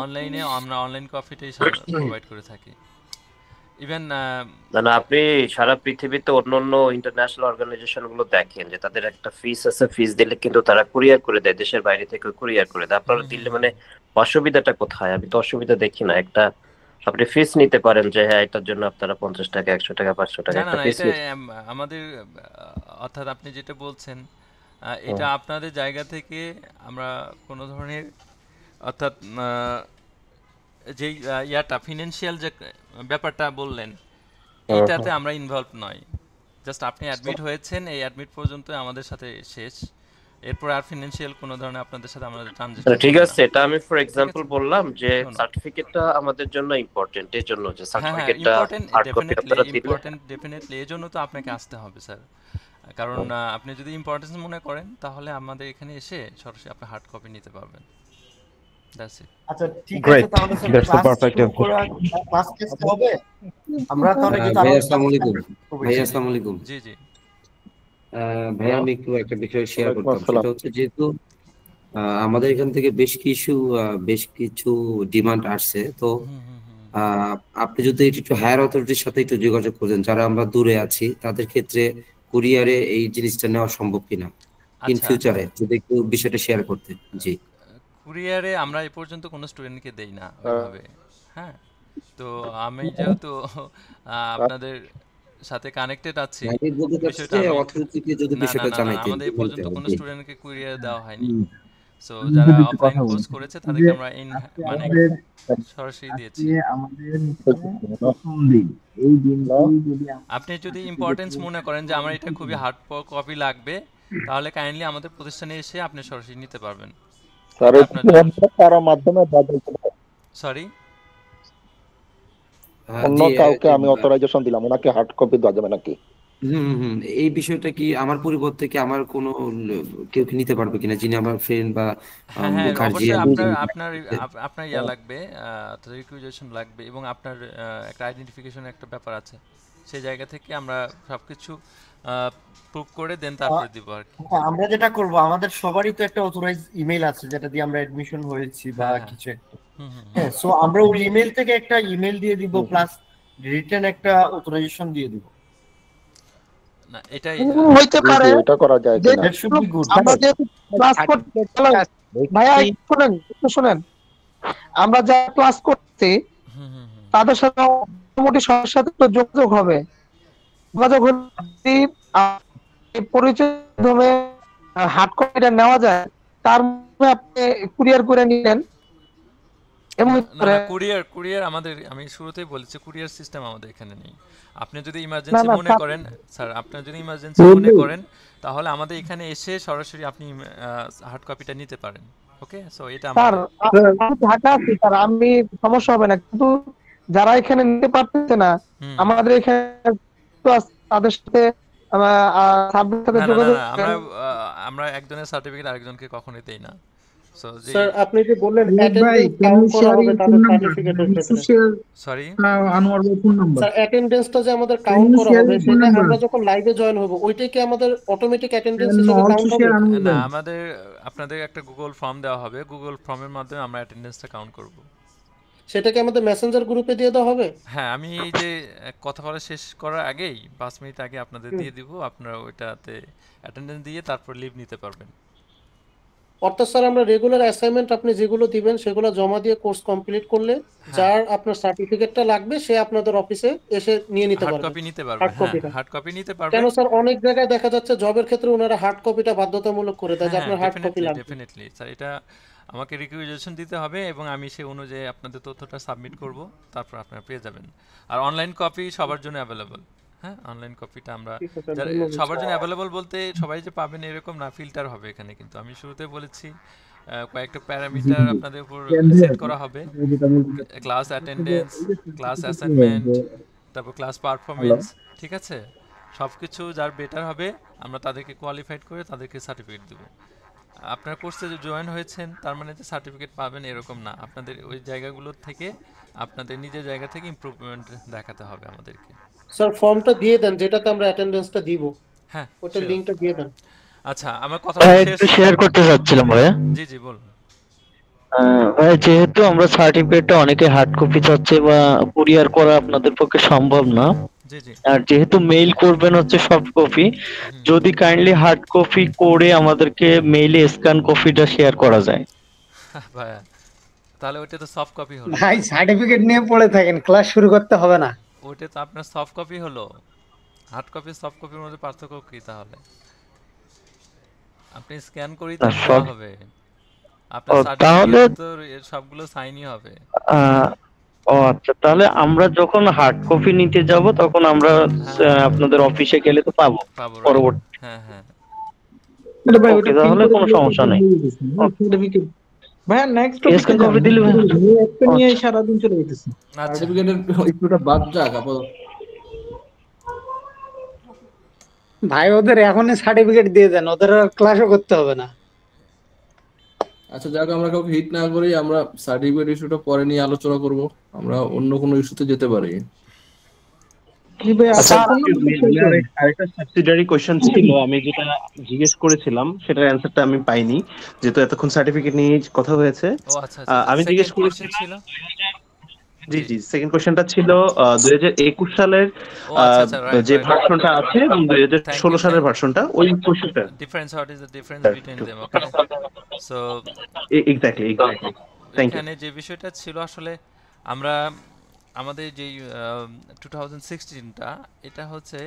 অনলাইনে আমরা অনলাইন কপিটাই প্রোভাইড করে থাকি। ইভেন না, আপনি সারা পৃথিবীতে অন্যান্য ইন্টারন্যাশনাল অর্গানাইজেশন গুলো দেখেন যে তাদের একটা ফিস আছে, ফিস দিলে কিন্তু তারা কুরিয়ার করে দেয়, দেশের বাইরে থেকে কুরিয়ার করে দেয়। আপনারা দিলে মানে অসুবিধাটা কোথায়? আমি তো অসুবিধা দেখি না। একটা আপনি ফিস নিতে পারেন যে হ্যাঁ এটার জন্য আপনারা 50 টাকা 100 টাকা 500 টাকা একটা ফিস আমাদের, অর্থাৎ আপনি যেটা বলছেন এটা আপনাদের জায়গা থেকে আমরা কোনো ধরনের, অর্থাৎ যে ইয়াটা ফিনান্সিয়াল যে ব্যাপারটা বললেন এটাতে আমরা ইনভলভ নই। জাস্ট আপনি অ্যাডমিট হয়েছেন, এই অ্যাডমিট পর্যন্ত আমাদের সাথে শেষ, এরপর আর ফিনান্সিয়াল কোনো ধরনের আপনাদের সাথে আমাদের ট্রানজাকশন। ঠিক আছে, এটা আমি ফর এক্সাম্পল বললাম যে সার্টিফিকেটটা আমাদের জন্য ইম্পর্টেন্ট, এর জন্য যে সার্টিফিকেটটা হার্ড কপি আপনারা দিবেন। ইম্পর্টেন্ট ডেফিনেটলি, এর জন্য তো আপনাকে আসতে হবে স্যার। কারণ আপনি যদি ইম্পর্টেন্স মনে করেন তাহলে আমাদের এখানে এসে সরাসরি আপনি হার্ড কপি নিতে পারবেন। আচ্ছা ঠিক আছে, তাহলে ক্লাস টেস্ট হবে। আমরা তাহলে ভাই আসসালামু আলাইকুম। ভাই আসসালামু আলাইকুম। জি জি ভাই, আমি একটু একটা বিষয় শেয়ার করতাম। সেটা হচ্ছে যেহেতু আমাদের এখান থেকে বেশ কিছু ডিমান্ড আসছে, তো আপনি যদি একটু হায়ার অথরিটির সাথে একটু যোগাযোগ করতেন, যারা আমরা দূরে আছি তাদের ক্ষেত্রে কুরিয়ারে এই জিনিসটা নেওয়া সম্ভব কিনা ইন ফিউচারে, যদি একটু বিষয়টা শেয়ার করতেন। জি, কুরিয়ারে আমরা এই পর্যন্ত কোনো স্টুডেন্টকে দেই না ওইভাবে। হ্যাঁ, তো আমি যেহেতু আপনাদের সাথে কানেক্টেড আছি, আমি বলতে চাচ্ছি বিষয়টা যে আমি অথরিটিকে যদি না বিষয়টা জানাইতেন আমাদের এই কি বলতে পর্যন্ত হবে কোনো জি স্টুডেন্টকে কুরিয়ার দেওয়া হয়নি। সো আমি যারা যদি একটু অফলাইন কথা কোর্স বলি, করেছে আজকে তাদেরকে আমরা আজকে মানে আমাদের সরাসরি দিয়েছি। আজকে আমাদের প্রথম দিন, এই দিনটি যদি আপনি যদি ইম্পর্টেন্স মনে করেন যে আমার এটা খুবই হার্ড কপি লাগবে, তাহলে কাইন্ডলি আমাদের প্রতিষ্ঠানে এসে আপনি সরাসরি নিতে পারবেন। স্যার এটা এটা আপনার কি জন্য। অন্য কারো মাধ্যমে বদল সরি, অন্য জি কাউকে আমি অথরাইজেশন দিলাম, ওনাকে হার্ড কপি দেওয়া যাবে নাকি? এই বিষয়টা কি আমার পরিবর্তে কি আমার কোনো কেউ কি নিতে পারবে কিনা, যিনি আমার ফ্রেন্ড বা হ্যাঁ অবশ্যই গার্জিয়ান? আপনার ইয়া লাগবে, রিকুইজিশন লাগবে এবং আপনার একটা আইডেন্টিফিকেশন একটা ব্যাপার আছে। সেই জায়গা থেকে আমরা সবকিছু প্রুভ করে দেন তারপরে দিব আর কি। আমরা যেটা করব, আমাদের সবারই তো একটা অথরাইজ ইমেল আছে যেটা দিয়ে আমরা এডমিশন হয়েছি বা কিছু একটা। হ্যাঁ, সো আমরা ওই ইমেল থেকে একটা ইমেল দিয়ে দিব, প্লাস রিটেন একটা অথরাইজেশন দিয়ে দিব। না এটাই হইতে পারে এটা করা যায় কিনা? That should be good. আমরা যে ক্লাস করতে ভাইয়া একটু শুনেন, আমরা যা ক্লাস করতে তাদের সাথে মোটামুটি সবার সাথে তো যোগাযোগ হবে। যোগাযোগ হলে পরিচয় মাধ্যমে হার্ড কপিটা নেওয়া যায়, তার মধ্যে আপনি কুরিয়ার করে নিলেন এবং কুরিয়ার আমাদের, আমি শুরুতেই বলেছি কুরিয়ার সিস্টেম আমাদের এখানে নেই। আপনি যদি ইমার্জেন্সি মনে করেন স্যার, আপনার যদি ইমার্জেন্সি মনে করেন তাহলে আমাদের এখানে এসে সরাসরি আপনি হার্ড কপিটা নিতে পারেন। ওকে, সো এটা স্যার আমি ঢাকা আছি স্যার, আমি সমস্যা হবে না, কিন্তু যারা এখানে নিতে পারতেছে না আমাদের এখানে তাদের সাথে যোগাযোগ। আমরা একজনের সার্টিফিকেট আরেকজনকে কখনোই দেই না। স্যার আপনি যে বললেন অ্যাটেন্ডেন্স কাউন্ট করা হবে তাদের সার্টিফিকেটের ক্ষেত্রে, সরি আনোয়ার ভাই ফোন নাম্বার, স্যার অ্যাটেন্ডেন্সটা যে আমাদের কাউন্ট করা হবে সেটা আমরা যখন লাইভে জয়েন হব ওইটাই কি আমাদের অটোমেটিক অ্যাটেন্ডেন্স হিসেবে কাউন্ট হবে? না, আপনাদের একটা গুগল ফর্ম দেওয়া হবে, গুগল ফর্মের মাধ্যমে আমরা অ্যাটেন্ডেন্সটা কাউন্ট করব। সেটা কি আমাদের মেসেঞ্জার গ্রুপে দিয়ে দেওয়া হবে? হ্যাঁ, আমি এই যে কথা বলা শেষ করার আগেই 5 মিনিট আগে আপনাদের দিয়ে দিব, আপনারা ওইটাতে অ্যাটেন্ডেন্স দিয়ে তারপর লিভ নিতে পারবেন। অর্থাৎ স্যার আমরা রেগুলার অ্যাসাইনমেন্ট আপনি যেগুলো দিবেন সেগুলো জমা দিয়ে কোর্স কমপ্লিট করলে যার আপনার সার্টিফিকেটটা লাগবে সে আপনাদের অফিসে এসে নিয়ে নিতে পারবে, হার্ড কপি নিতে পারবে। হ্যাঁ, হার্ড কপি নিতে পারবে। কেন স্যার অনেক জায়গায় দেখা যাচ্ছে জবের ক্ষেত্রে ওনারা হার্ড কপিটা বাধ্যতামূলক করে দেয় যে আপনার হার্ড কপি লাগবে। ডেফিনেটলি স্যার, এটা আমাকে রিকুইজিশন দিতে হবে এবং আমি সেই অনুযায়ী আপনাদের তথ্যটা সাবমিট করব, তারপর আপনারা পেয়ে যাবেন। আর অনলাইন কপি সবার জন্য অ্যাভেলেবল। হ্যাঁ, অনলাইন কপিটা আমরা সবার জন্য অ্যাভেলেবল বলতে সবাই যে পাবেন এরকম না, ফিল্টার হবে এখানে। কিন্তু আমি শুরুতে বলেছি কয়েকটা প্যারামিটার আপনাদের উপর সেট করা হবে, ক্লাস অ্যাটেন্ডেন্স, ক্লাস অ্যাসাইনমেন্ট, তারপর ক্লাস পারফরমেন্স, ঠিক আছে? সবকিছু যার বেটার হবে আমরা তাদেরকে কোয়ালিফাইড করে তাদেরকে সার্টিফিকেট দেব। আপনার কোর্সে যে জয়েন হয়েছেন তার মানে যে সার্টিফিকেট পাবেন এরকম না, আপনাদের ওই জায়গাগুলো থেকে আপনাদের নিজের জায়গা থেকে ইমপ্রুভমেন্ট দেখাতে হবে আমাদেরকে। স্যার ফর্মটা দিয়ে দেন যেটাতে আমরা অ্যাটেন্ডেন্সটা দিব। হ্যাঁ, ওটার লিংকটা দিয়ে দেন। আচ্ছা, আমার কথা একটু শেয়ার করতে চাচ্ছিলাম ভাইয়া। জি বলুন। ভাই যেহেতু আমরা সার্টিফিকেটটা অনেকে হার্ড কপি চাচ্ছে বা কুরিয়ার করা আপনাদের পক্ষে সম্ভব না, আর যেহেতু মেইল করবেন হচ্ছে সফট কপি, যদি কাইন্ডলি হার্ড কপি করে আমাদেরকে মেইলে স্ক্যান কপিটা শেয়ার করা যায়। ভাইয়া তাহলে ওইটা তো সফট কপি হলো। ভাই সার্টিফিকেট নিয়ে পড়ে থাকেন, ক্লাস শুরু করতে হবে না। ওইটা তো আপনার সফট কপি হলো। হার্ড কপি সফট কপির মধ্যে পার্থক্য কি তাহলে? আপনি স্ক্যান করেই তো দেওয়া হবে, আপনার সার্টিফিকেট তো সবগুলো সাইনই হবে। ও আচ্ছা, তাহলে আমরা যখন হার্ড কপি নিতে যাব তখন আমরা আপনাদের অফিসে গেলে তো পাবো পরবর্তী। হ্যাঁ তাহলে কোনো সমস্যা নেই। ভাইয়া নেক্সট স্ক্যান কপি দিলে একটা নিয়ে সারা দিন চলে যেতেছে। সার্টিফিকেটের একটুটা বাদ যাক আপাতত। ভাই ওদের এখনই সার্টিফিকেট দিয়ে দেন, ওদের আর ক্লাসও করতে হবে না। আচ্ছা যাক, আমরা কাউকে হিট না করি, আমরা সার্টিফিকেট ইস্যুটা পরে নিয়ে আলোচনা করব, আমরা অন্য কোনো ইস্যুতে যেতে পারি। আরেকটা সাবসিডিয়ারি কোশ্চেন ছিল, আমি যেটা জিজ্ঞেস করেছিলাম সেটার অ্যানসারটা আমি পাইনি, যেহেতু এতক্ষণ সার্টিফিকেট নিয়ে কথা হয়েছে। আমি জিজ্ঞেস করেছিলাম জি সেকেন্ড কোশ্চেনটা ছিল 2021 সালের যে ভার্সনটা আছে এবং 2016 সালের ভার্সনটা, ওই কোশ্চেনটা difference, what is the difference between them. Okay, so exactly এখানে যে বিষয়টা ছিল আসলে আমরা আমাদের যে 2016টা এটা হচ্ছে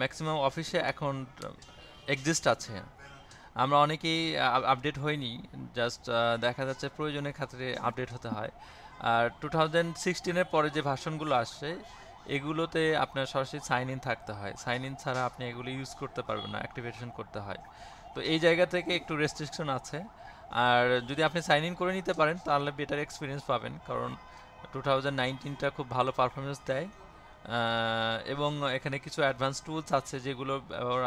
ম্যাক্সিমাম অফিসে অ্যাকাউন্ট এক্সিস্ট আছে। আমরা অনেকেই আপডেট হয়নি, জাস্ট দেখা যাচ্ছে প্রয়োজনের ক্ষেত্রে আপডেট হতে হয়। আর 2016-এর পরে যে ভার্সনগুলো আসছে এগুলোতে আপনার সরাসরি সাইন ইন থাকতে হয়, সাইন ইন ছাড়া আপনি এগুলো ইউজ করতে পারবেন না, অ্যাক্টিভেশন করতে হয়। তো এই জায়গা থেকে একটু রেস্ট্রিকশন আছে। আর যদি আপনি সাইন ইন করে নিতে পারেন তাহলে বেটার এক্সপিরিয়েন্স পাবেন, কারণ 2019টা খুব ভালো পারফরমেন্স দেয় এবং এখানে কিছু অ্যাডভান্স টুলস আছে যেগুলো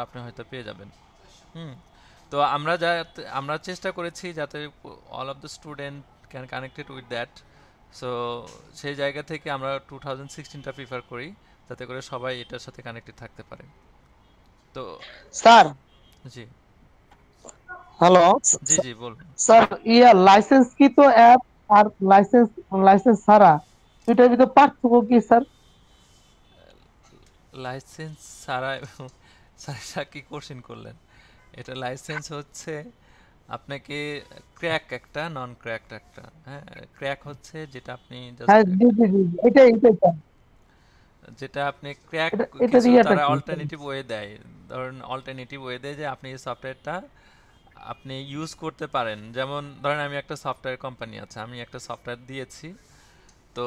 আপনি হয়তো পেয়ে যাবেন। তো আমরা চেষ্টা করেছি যাতে all of the student can connected with that. So সেই জায়গা থেকে আমরা 2016টা প্রিফার করি যাতে করে সবাই এটার সাথে কানেক্টেড থাকতে পারে। তো স্যার, জি হ্যালো, জি জি বলুন স্যার। লাইসেন্স কি তো অ্যাপ আর লাইসেন্স ছাড়া দুইটার ভিতরে পার্থক্য কি স্যার? লাইসেন্স ছাড়া স্যার কি কোশ্চেন করলেন? এটা লাইসেন্স হচ্ছে আপনাকে ক্র্যাক একটা, নন ক্র্যাক একটা। হ্যাঁ, ক্র্যাক হচ্ছে যেটা আপনি যেটা আপনি ক্র্যাক কিছু তারা অল্টারনেটিভ ওয়ে দেয়। ধরুন অল্টারনেটিভ ওয়ে দেয় যে আপনি এই সফটওয়্যারটা আপনি ইউজ করতে পারেন। যেমন ধরেন আমি একটা সফটওয়্যার কোম্পানি আছে, আমি একটা সফটওয়্যার দিয়েছি, তো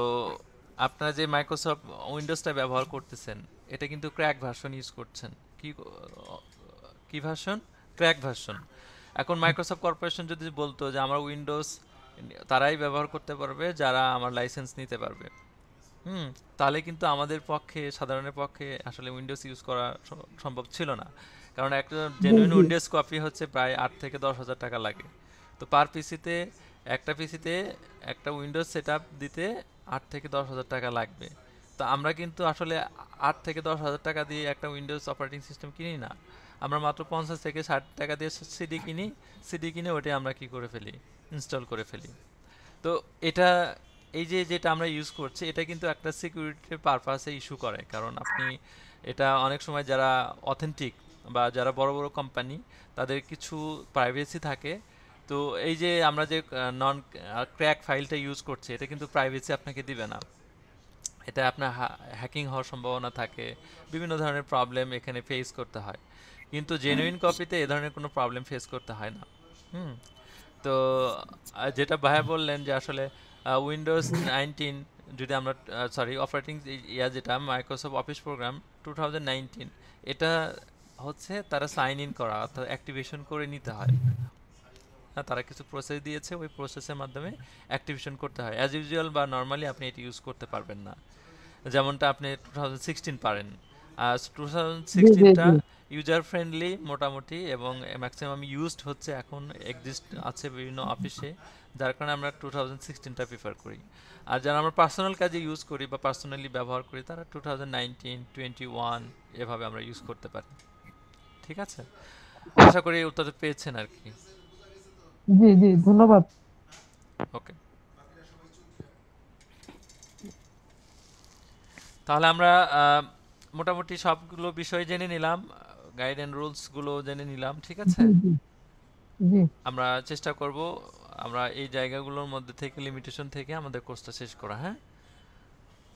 আপনারা যে মাইক্রোসফট উইন্ডোজটা ব্যবহার করতেছেন এটা কিন্তু ক্র্যাক ভার্সন ইউজ করছেন। কি ভার্সন? Crack version. এখন মাইক্রোসফট কর্পোরেশন যদি বলতো যে আমার উইন্ডোজ তারাই ব্যবহার করতে পারবে যারা আমার লাইসেন্স নিতে পারবে, তাহলে কিন্তু আমাদের পক্ষে, সাধারণের পক্ষে আসলে উইন্ডোজ ইউজ করা সম্ভব ছিল না, কারণ একটা জেনুইন উইন্ডোজ কপি হচ্ছে প্রায় 8 থেকে 10,000 টাকা লাগে। তো পার পিসিতে একটা উইন্ডোজ সেট দিতে 8 থেকে 10,000 টাকা লাগবে। তো আমরা কিন্তু আসলে 8 থেকে 10,000 টাকা দিয়ে একটা উইন্ডোজ অপারেটিং সিস্টেম কিনি না, আমরা মাত্র 50 থেকে 60 টাকা দিয়ে সিডি কিনে ওটা আমরা কি করে ফেলি, ইনস্টল করে ফেলি। তো এটা যেটা আমরা ইউজ করছি এটা কিন্তু একটা সিকিউরিটির পারপাসে ইস্যু করে, কারণ আপনি এটা অনেক সময় যারা অথেন্টিক বা যারা বড় বড় কোম্পানি তাদের কিছু প্রাইভেসি থাকে। তো এই যে আমরা যে নন ক্র্যাক ফাইলটা ইউজ করছি এটা কিন্তু প্রাইভেসি আপনাকে দিবে না, এটা আপনার হ্যাকিং হওয়ার সম্ভাবনা থাকে, বিভিন্ন ধরনের প্রবলেম এখানে ফেস করতে হয়। কিন্তু জেনুইন কপিতে এ ধরনের কোনো প্রবলেম ফেস করতে হয় না। তো যেটা ভাইয়া বললেন যে আসলে উইন্ডোজ 19 যদি আমরা অপারেটিং যেটা মাইক্রোসফট অফিস প্রোগ্রাম 2019 এটা হচ্ছে তারা সাইন ইন করা অর্থাৎ অ্যাক্টিভেশন করে নিতে হয়। তারা কিছু প্রসেস দিয়েছে, ওই প্রসেসের মাধ্যমে অ্যাক্টিভেশন করতে হয়। অ্যাজ ইউজুয়াল বা নর্মালি আপনি এটি ইউজ করতে পারবেন না, যেমনটা আপনি 2016 পারেন। আর 2016টা ইউজার ফ্রেন্ডলি মোটামুটি এবং ম্যাক্সিমাম ইউজড হচ্ছে, এখন এক্সিস্ট আছে বিভিন্ন অফিসে, যার কারণে আমরা 2016টা প্রিফার করি। আর যারা আমরা পার্সোনাল কাজে ইউজ করি বা পার্সোনালি ব্যবহার করি তারা 2019, 21 এভাবে আমরা ইউজ করতে পারি। ঠিক আছে, আশা করি উত্তর পেয়েছেন আর কি। জি জি, ধন্যবাদ। ওকে, তাহলে আমরা মোটামুটি সবগুলো বিষয় জেনে নিলাম, গাইড এন্ড রুলস গুলো জেনে নিলাম। ঠিক আছে, আমরা চেষ্টা করব আমরা এই জায়গাগুলোর মধ্যে থেকে, লিমিটেশন থেকে আমাদের কোর্সটা শেষ করা। হ্যাঁ,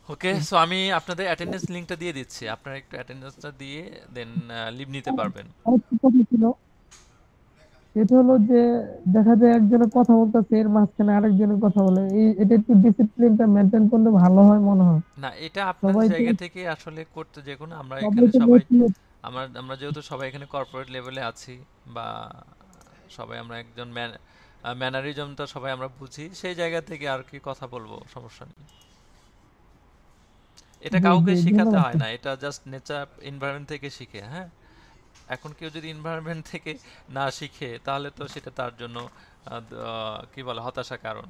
ওকে। সো আমি আপনাদের অ্যাটেন্ডেন্স লিংকটা দিয়ে দিচ্ছি, আপনারা একটু অ্যাটেন্ডেন্সটা দিয়ে দেন লিভ নিতে পারবেন। এটা হলো যে দেখা যায় একজনের কথা বলতেছে এর মাঝখানে আরেকজনের কথা বলে, এটা একটু ডিসিপ্লিনটা মেইনটেইন করলে ভালো হয় মনে হয়। না, এটা আপনাদের জায়গা থেকে আসলে করতে, যে কোনো আমরা এখানে সবাই আমরা যেহেতু সবাই এখানে কর্পোরেট লেভেলে আছি বা সবাই আমরা একজন ম্যানারিজমটা সবাই আমরা বুঝি, সেই জায়গা থেকে আর কি কথা বলবো, সমস্যা নেই। এটা কাউকে শেখাতে হয় না, এটা জাস্ট নেচার এনভায়রনমেন্ট থেকে শিখে। হ্যাঁ, এখন কেউ যদি এনভায়রনমেন্ট থেকে না শিখে তাহলে তো সেটা তার জন্য কি বলে হতাশা, কারণ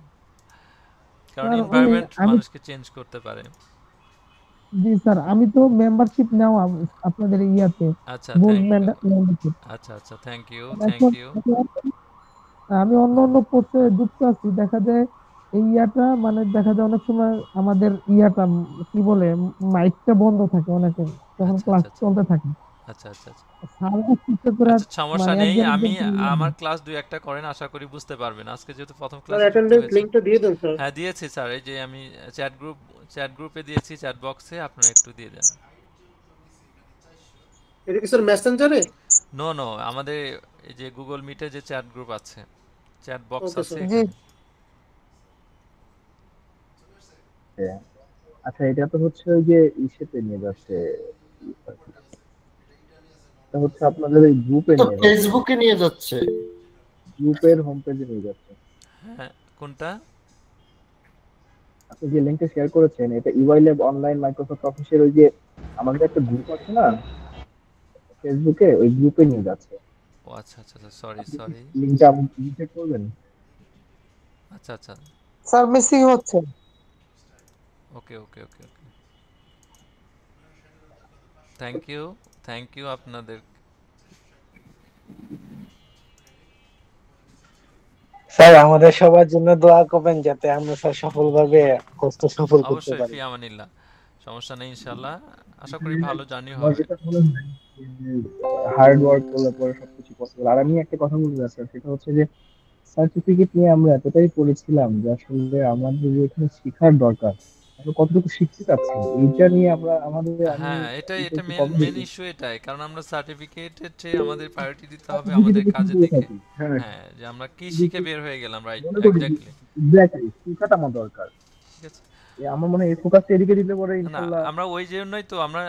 এনভায়রনমেন্ট মানুষকে চেঞ্জ করতে পারে। জি স্যার, আমি তো মেম্বারশিপ নেওয়া আপনাদের ইয়াতে। আচ্ছা আচ্ছা, থ্যাংক ইউ। আমি অন্য কোর্সে যুক্ত আছি, দেখা যায় এই ইয়াটা মানে দেখা যায় অনেক সময় আমাদের ইয়াটা কি বলে মাইকটা বন্ধ থাকে অনেকে যখন ক্লাস চলতে থাকে। আচ্ছা আচ্ছা আচ্ছা শিক্ষকরা আচ্ছা, সমস্যা মানে নেই। একজন আমি একজন আমার ক্লাস 2-1টা করেন, আশা করি বুঝতে পারবেন। আজকে যেহেতু প্রথম স্যার ক্লাসে যুক্ত অ্যাটেন্ডেন্স হয়েছে। লিংকটা দিয়ে দেন স্যার। হ্যাঁ দিয়েছি স্যার, এই যে আমি চ্যাট গ্রুপে দিয়েছি, চ্যাট বক্সে আপনারা একটু দিয়ে দেন। এটা কি স্যার মেসেঞ্জারে? নো নো, আমাদের এই যে গুগল মিটে যে চ্যাট গ্রুপ আছে, চ্যাট বক্স ওকে আছে স্যার। এখানে। আচ্ছা, এটা তো হচ্ছে ওই যে ইসেতে নিয়ে যাচ্ছে, এটা হচ্ছে আপনাদের ওই গ্রুপে তো নিয়ে যাচ্ছে, ফেসবুকে নিয়ে যাচ্ছে। গ্রুপের হোম পেজে নিয়ে যাচ্ছে। হ্যাঁ কোনটা? আপনি যে লিংকটা শেয়ার করেছেন, এটা ইউআই ল্যাব অনলাইন মাইক্রোসফট অফিসের ওই যে আমাদের একটা গ্রুপ আছে না ফেসবুকে, ওই গ্রুপে নিয়ে যাচ্ছে। ও আচ্ছা আচ্ছা আচ্ছা, সরি সরি। লিংকটা আপনি চেক করবেন। আচ্ছা আচ্ছা স্যার মিসিং হচ্ছে। ওকে ওকে ওকে ওকে, থ্যাংক ইউ আপনাদের। স্যার আমাদের সবার জন্য দোয়া করবেন যাতে আমরা স্যার সফলভাবে কোর্সটা সফল করতে অবশ্যই, পারি। ফি আমানিল্লাহ, সমস্যা নেই ইনশাআল্লাহ। আশা করি ভালো জার্নি আমার হবে। যেটা মনে হয় হার্ড ওয়ার্ক করলে পরে সবকিছু পসিবল। আর আমি একটা কথা বলতে চাচ্ছি, সেটা হচ্ছে যে সার্টিফিকেট নিয়ে আমরা এতটাই পড়েছিলাম যে আসলে আমাদের যে এখানে শেখার দরকার, আমরা কতটুকু শিখতে চাচ্ছি এইটা নিয়ে আমরা আমাদের হ্যাঁ এটা এটা একটু মেন কম মেন দেখি। ইস্যু এটাই, কারণ আমরা সার্টিফিকেটের চেয়ে আমাদের প্রায়োরিটি দিতে হবে আমাদের কাজের দিকে। হ্যাঁ যে আমরা কি শিখে বের হয়ে গেলাম, রাইট, এক্স্যাক্টলি শেখাটা আমার দরকার। ঠিক আছে, আমার মনে হয় এই ফোকাসটা এদিকে দিলে পরে না ইনশাআল্লাহ আমরা ওই জন্যই তো আমরা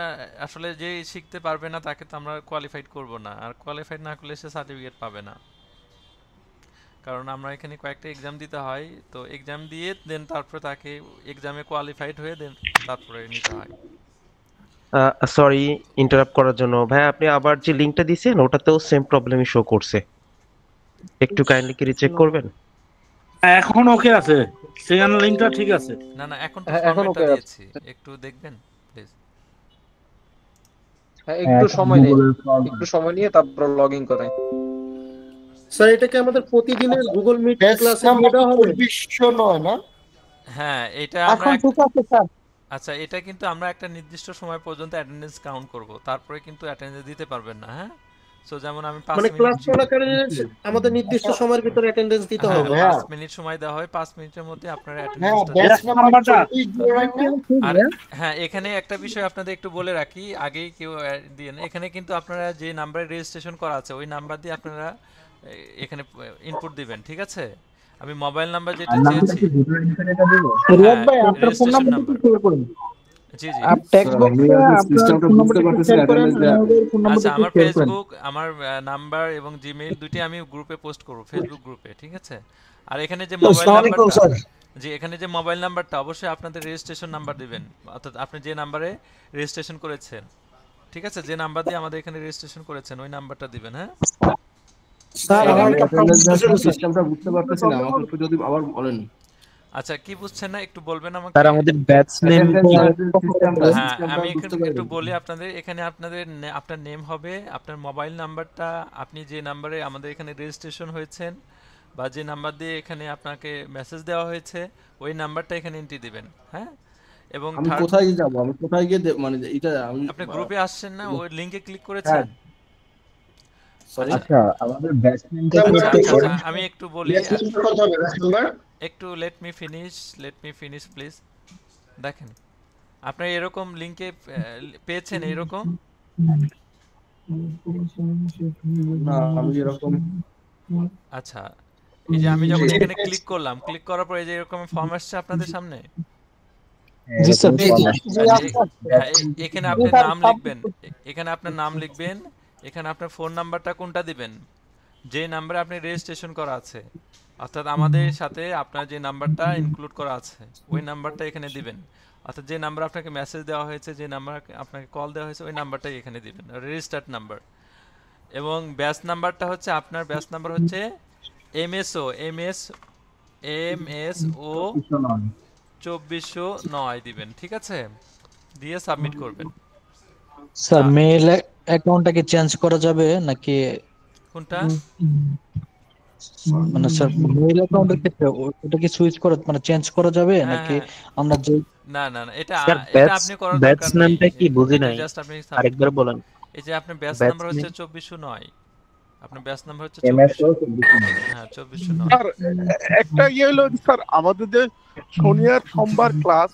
আসলে যে শিখতে পারবে না তাকে তো আমরা কোয়ালিফাইড করব না, আর কোয়ালিফাইড না করলে সে সার্টিফিকেট পাবে না। কারণ আমরা এখানে কয়েকটা এক্সাম দিতে হয়, তো এক্সাম দিয়ে দেন তারপরে তাকে এক্সামে কোয়ালিফাইড হয়ে দেন তারপরে নিতে হয়। সরি ইন্টারাপ্ট করার জন্য ভাই, আপনি আবার যে লিংকটা দিয়েছেন ওটাতেও সেম প্রবলেমই শো করছে, একটু কাইন্ডলি কি রিচেক করবেন? এখন ওকে আছে, সেখানে লিংকটা ঠিক আছে। না না এখন তো এখন ফরম্যাটটা ওকে আছে। দিয়েছি, একটু দেখবেন প্লিজ। হ্যাঁ একটু সময় নিন, একটু সময় নিয়ে তারপর লগ ইন করেন। স্যার এটা কি আমাদের প্রতিদিনের গুগল মিট ব্যাচ ক্লাসে নাম্বার দেওয়া হবে? 2400 নয় না? হ্যাঁ এটা এখন আমরা ঠিক আছে স্যার। আচ্ছা এটা কিন্তু আমরা একটা নির্দিষ্ট সময় পর্যন্ত অ্যাটেন্ডেন্স কাউন্ট করব, তারপরে কিন্তু অ্যাটেন্ডেন্স দিতে পারবেন না। হ্যাঁ সো যেমন আমি 5 মানে মিনিট, ক্লাস চলাকালীন আমাদের নির্দিষ্ট সময়ের ভিতরে অ্যাটেন্ডেন্স দিতে হ্যাঁ হবে। 5 মিনিট সময় দেওয়া হয়, 5 মিনিটের মধ্যে আপনারা হ্যাঁ অ্যাটেন্ডেন্সটা ব্যাচ দিন। নাম্বার 24 জোড়াই না? আর হ্যাঁ এখানে একটা বিষয় আপনাদের একটু বলে রাখি, আগেই কেউ দিয়ে না, এখানে কিন্তু আপনারা যে নাম্বারে রেজিস্ট্রেশন করা আছে ওই নাম্বার দিয়ে আপনারা এখানে ইনপুট দিবেন, ঠিক আছে? আমি মোবাইল নাম্বার যেটা চেয়েছি, রিয়াদ ভাই আপনার ফোন রেজিস্ট্রেশন নাম্বারটা নাম্বার, শেয়ার করুন। জি জি আপ টেক্সট বক্সে আপনার ফোন নাম্বারটা শেয়ার করেন, আমাদের ফোন আচ্ছা নাম্বারটা আমার শেয়ার করেন। ফেসবুক, আমার নাম্বার এবং জিমেইল দুটি আমি গ্রুপে পোস্ট করব, ফেসবুক গ্রুপে, ঠিক আছে? আর এখানে যে মোবাইল নাম্বারটা, জি এখানে যে মোবাইল নাম্বারটা অবশ্যই আপনাদের রেজিস্ট্রেশন নাম্বার দিবেন, অর্থাৎ আপনি যে নাম্বারে রেজিস্ট্রেশন করেছেন, ঠিক আছে? যে নাম্বার দিয়ে আমাদের এখানে রেজিস্ট্রেশন করেছেন ওই নাম্বারটা দিবেন। হ্যাঁ স্যার আমার সিস্টেমটা বুঝতে পারতেছি না, আমাকে একটু যদি আবার বলেন। আচ্ছা কি বুঝছেন না একটু বলবেন আমাকে। স্যার আমাদের ব্যাচ নেম হ্যাঁ আমি একটু বলি আপনাদের, এখানে আপনাদের আপনার নেম হবে, আপনার মোবাইল নাম্বারটা, আপনি যে নাম্বারে আমাদের এখানে রেজিস্ট্রেশন হয়েছেন বা যে নাম্বার দিয়ে এখানে আপনাকে মেসেজ দেওয়া হয়েছে ওই নাম্বারটা এখানে এন্ট্রি দিবেন। হ্যাঁ এবং আমি কোথায় যাব, আমি কোথায় গিয়ে মানে এটা আমি আপনি গ্রুপে আসছেন না, ওই লিংকে ক্লিক করেছেন। আচ্ছা আমাদের ব্যাচ নেমটা আমি একটু বলি, একটু লেট মি ফিনিশ প্লিজ। দেখেন আপনারা এরকম লিংকে পেয়েছেন এরকম? না আমি এরকম, আচ্ছা এই যে আমি যখন এখানে ক্লিক করলাম, ক্লিক করার পরে যে এরকম ফর্ম আসছে আপনাদের সামনে, জি স্যার এখানে আপনি নাম লিখবেন, এখানে আপনার নাম লিখবেন, এখানে আপনার ফোন নাম্বারটা কোনটা দিবেন, যে নাম্বারে আপনি রেজিস্ট্রেশন করা আছে, অর্থাৎ আমাদের সাথে আপনার যে নাম্বারটা ইনক্লুড করা আছে ওই নাম্বারটা এখানে দিবেন, অর্থাৎ যে নাম্বার আপনাকে মেসেজ দেওয়া হয়েছে, যে নাম্বার আপনাকে কল দেওয়া হয়েছে ওই নাম্বারটাই এখানে দিবেন, রেজিস্টার্ড নাম্বার। এবং ব্যাচ নাম্বারটা হচ্ছে আপনার ব্যাচ নাম্বার হচ্ছে MSO 2409 দিবেন, ঠিক আছে? দিয়ে সাবমিট করবেন। স্যার মেইল অ্যাকাউন্টটা কি চেঞ্জ করা যাবে নাকি? কোনটা? মানে স্যার মেইল অ্যাকাউন্টের ক্ষেত্রে ওটা কি সুইচ করা মানে চেঞ্জ করা যাবে নাকি আমরা যে না না না এটা স্যার এটা আপনি করার ব্যাচ দরকার নেই, নামটা কি বুঝি নাই, জাস্ট আপনি আরেকবার বলেন। এই যে আপনার ব্যাচ Batch নাম্বার হচ্ছে name? 2409, আপনার ব্যাচ নাম্বার হচ্ছে MS 2409। হ্যাঁ 2409। স্যার একটা ইয়ে হলো স্যার, আমাদের যে শনি আর সোমবার ক্লাস,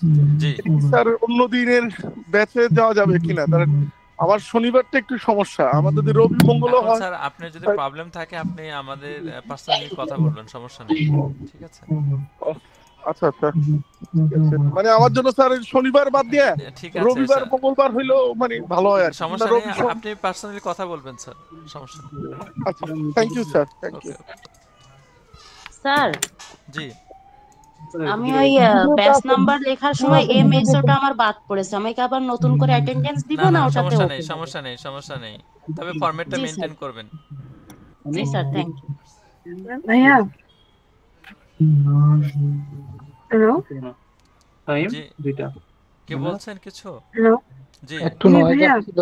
স্যার অন্য দিনের ব্যাচে যাওয়া যাবে কিনা? কারণ আমার শনিবারটা একটু সমস্যা, আমাদের যদি রবি মঙ্গলও এখন হয়। স্যার আপনার যদি প্রবলেম থাকে আপনি আমাদের পার্সোনালি কথা বলবেন, সমস্যা নেই, ঠিক আছে? আচ্ছা আচ্ছা, মানে আমার জন্য স্যার শনিবার বাদ দিয়ে ঠিক আছে রবিবার স্যার, মঙ্গলবার হইলেও মানে ভালো হয় আর কি। সমস্যা রবি নেই, আপনি পার্সোনালি কথা বলবেন স্যার, সমস্যা নেই। আচ্ছা, thank you sir, thank you sir ji. আমি ওই ব্যাচ নাম্বার লেখার সময় এমএসওটা আমার বাদ পড়েছে, আমি কি আবার নতুন করে অ্যাটেনডেন্স দিব না না না ওটাতে সমস্যা হবে? নেই, সমস্যা নেই, সমস্যা নেই, তবে ফরম্যাটটা জি, মেইনটেইন স্যার। করবেন। জি স্যার, থ্যাংক ইউ। ভাইয়া হ্যালো জি কে বলছেন কিছু? হ্যালো জি একটু নয়েজ আসছিল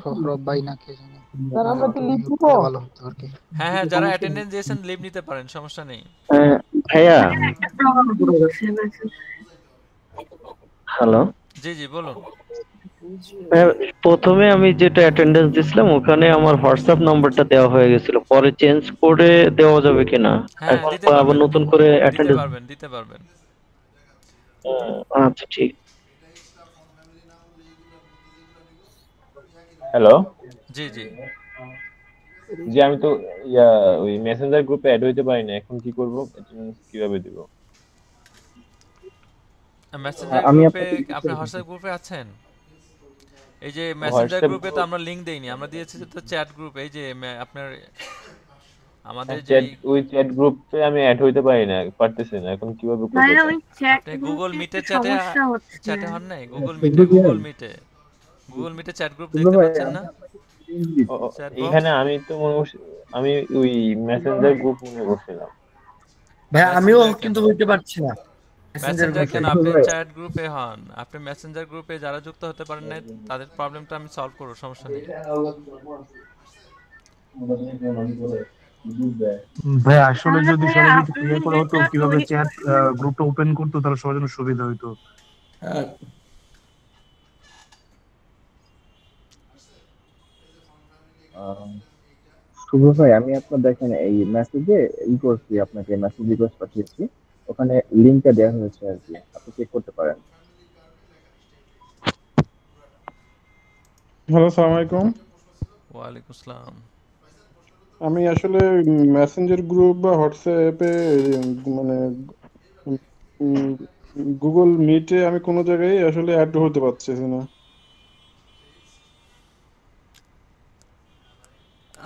সৌরভ ভাই না কে জানে। স্যার আমরা কি লিভ দিব? ভালো হতো আর কি। হ্যাঁ হ্যাঁ, যারা অ্যাটেনডেন্স দিয়েছেন লিভ নিতে পারেন, সমস্যা নেই। ভাইয়া হ্যালো, জি জি বলুন। প্রথমে আমি যেটা অ্যাটেন্ডেন্স দিছিলাম ওখানে আমার হোয়াটসঅ্যাপ নাম্বারটা দেওয়া হয়ে গেছিল, পরে চেঞ্জ করে দেওয়া যাবে কিনা? হ্যাঁ এখন দিতে আবার পারবেন, নতুন করে দিতে অ্যাটেন্ডেন্স? পারবেন, দিতে পারবেন। আচ্ছা ঠিক। হ্যালো জি জি জি, আমি তো ওই মেসেঞ্জার গ্রুপে অ্যাড হইতে পারি না, এখন কি করব? অ্যাটেন্ডেন্স কিভাবে দিব? মেসেঞ্জার আমি গ্রুপে, আপনাকে আপনি হোয়াটসঅ্যাপ গ্রুপে আছেন? এই যে মেসেঞ্জার গ্রুপে তো আমরা লিংক দেইনি, আমরা দিয়েছি তো চ্যাট গ্রুপ। এই যে আপনার আমাদের যে ওই চ্যাট গ্রুপে আমি অ্যাড হইতে পারতেছি না, এখন কিভাবে করব? ভাইয়া ওই চ্যাট আপনি গুগল মিটে সমস্যা হচ্ছে। চ্যাটে হন নাই? গুগল মিটে চ্যাট গ্রুপ দেখতে পাচ্ছেন না? এখানে আমি তো আমি ওই মেসেঞ্জার গ্রুপ মনে করছিলাম। ভাই আমিও কিন্তু হইতে পারছি না মেসেঞ্জার কেন? আপনি চ্যাট গ্রুপে হন, আপনি মেসেঞ্জার গ্রুপে যারা যুক্ত হতে পারেন না তাদের প্রবলেমটা আমি সলভ করব, সমস্যা নেই। ভাই আসলে যদি সবাই একটু ক্লিয়ার করা হতো কিভাবে চ্যাট গ্রুপটা ওপেন করতো তাহলে সবার জন্য সুবিধা হতো। শুভ ভাই, আমি আপনার দেখেন এই মেসেজে ই করছি, আপনাকে মেসেজ রিকোয়েস্ট পাঠিয়েছি, ওখানে লিংকটা দেওয়া হয়েছে আর কি, আপনি চেক করতে পারেন। হ্যালো, আসসালামু আলাইকুম। ওয়ালাইকুম আসসালাম। আমি আসলে মেসেঞ্জার গ্রুপ বা হোয়াটসঅ্যাপে মানে গুগল মিটে আমি কোনো জায়গায় আসলে অ্যাড হতে পারছি না।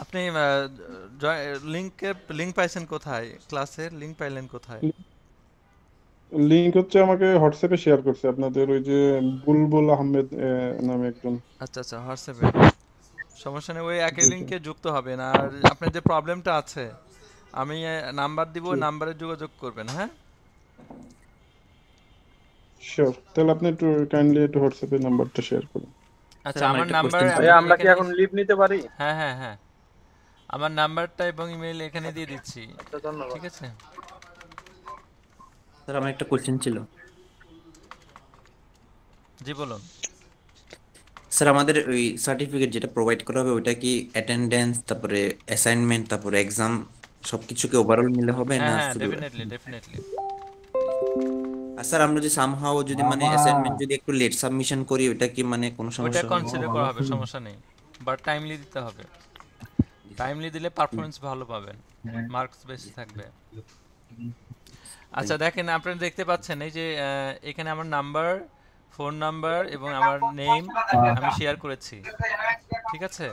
আপনি লিংক পাইছেন কোথায়? ক্লাসের লিংক পাইলেন কোথায়? লিংক হচ্ছে আমাকে হোয়াটসঅ্যাপে শেয়ার করছে আপনাদের ওই যে বুলবুল আহমেদ নামে একজন। আচ্ছা আচ্ছা, হোয়াটসঅ্যাপে সমস্যা নেই, ওই একই লিংকে যুক্ত হবেন। আর আপনার যে প্রবলেমটা আছে আমি নাম্বার দিব, নাম্বারে যোগাযোগ করবেন। হ্যাঁ শিওর, তাহলে আপনি একটু কাইন্ডলি একটু হোয়াটসঅ্যাপে নাম্বারটা শেয়ার করুন। আচ্ছা, আমার নাম্বার আমরা কি এখন লিভ নিতে পারি? হ্যাঁ হ্যাঁ হ্যাঁ, আমার নাম্বারটা এবং ইমেইল এখানে দিয়ে দিচ্ছি, ঠিক আছে? স্যার আমার একটা কোশ্চেন ছিল। জি বলুন। স্যার আমাদের ওই সার্টিফিকেট যেটা প্রোভাইড করা হবে ওটা কি অ্যাটেনডেন্স, তারপরে অ্যাসাইনমেন্ট, তারপরে এক্সাম সবকিছু কি ওভারঅল মিলে হবে না? হ্যাঁ ডেফিনেটলি। আর স্যার আমরা যে সামহাও যদি মানে অ্যাসাইনমেন্ট যদি একটু লেট সাবমিশন করি ওটা কি মানে কোনো সমস্যা ওটা হবে? কনসিডার করা হবে, সমস্যা নেই, বাট টাইমলি দিতে হবে। টাইমলি দিলে পারফরম্যান্স ভালো পাবেন, মার্কস বেশি থাকবে। আচ্ছা দেখেন, আপনারা দেখতে পাচ্ছেন এই যে এখানে আমার নাম্বার, ফোন নাম্বার এবং আমার নেম আমি শেয়ার করেছি, ঠিক আছে?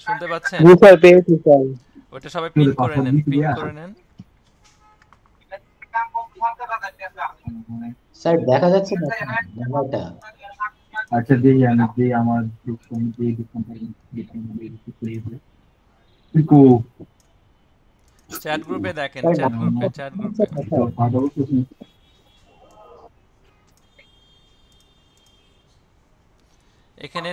শুনতে পাচ্ছেন? জি স্যার, পেয়েছি স্যার। ওটা সবাই পিন করে নেন, পিন করে নেন। স্যার দেখা যাচ্ছে না নাম্বারটা? আচ্ছা দিই, আমি দিই আমার গ্রুপ কমিটি চ্যাট গ্রুপে দেখেন, চ্যাট গ্রুপে এখানে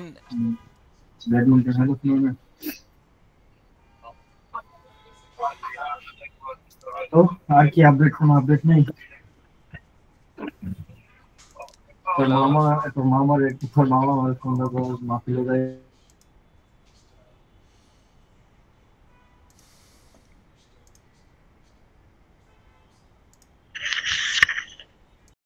তো আর কি আপডেট, কোনো আপডেট নেই? তোর মামা তোর মামার একটু তোর মামা আমার সুন্দর করে মাফিলে যায়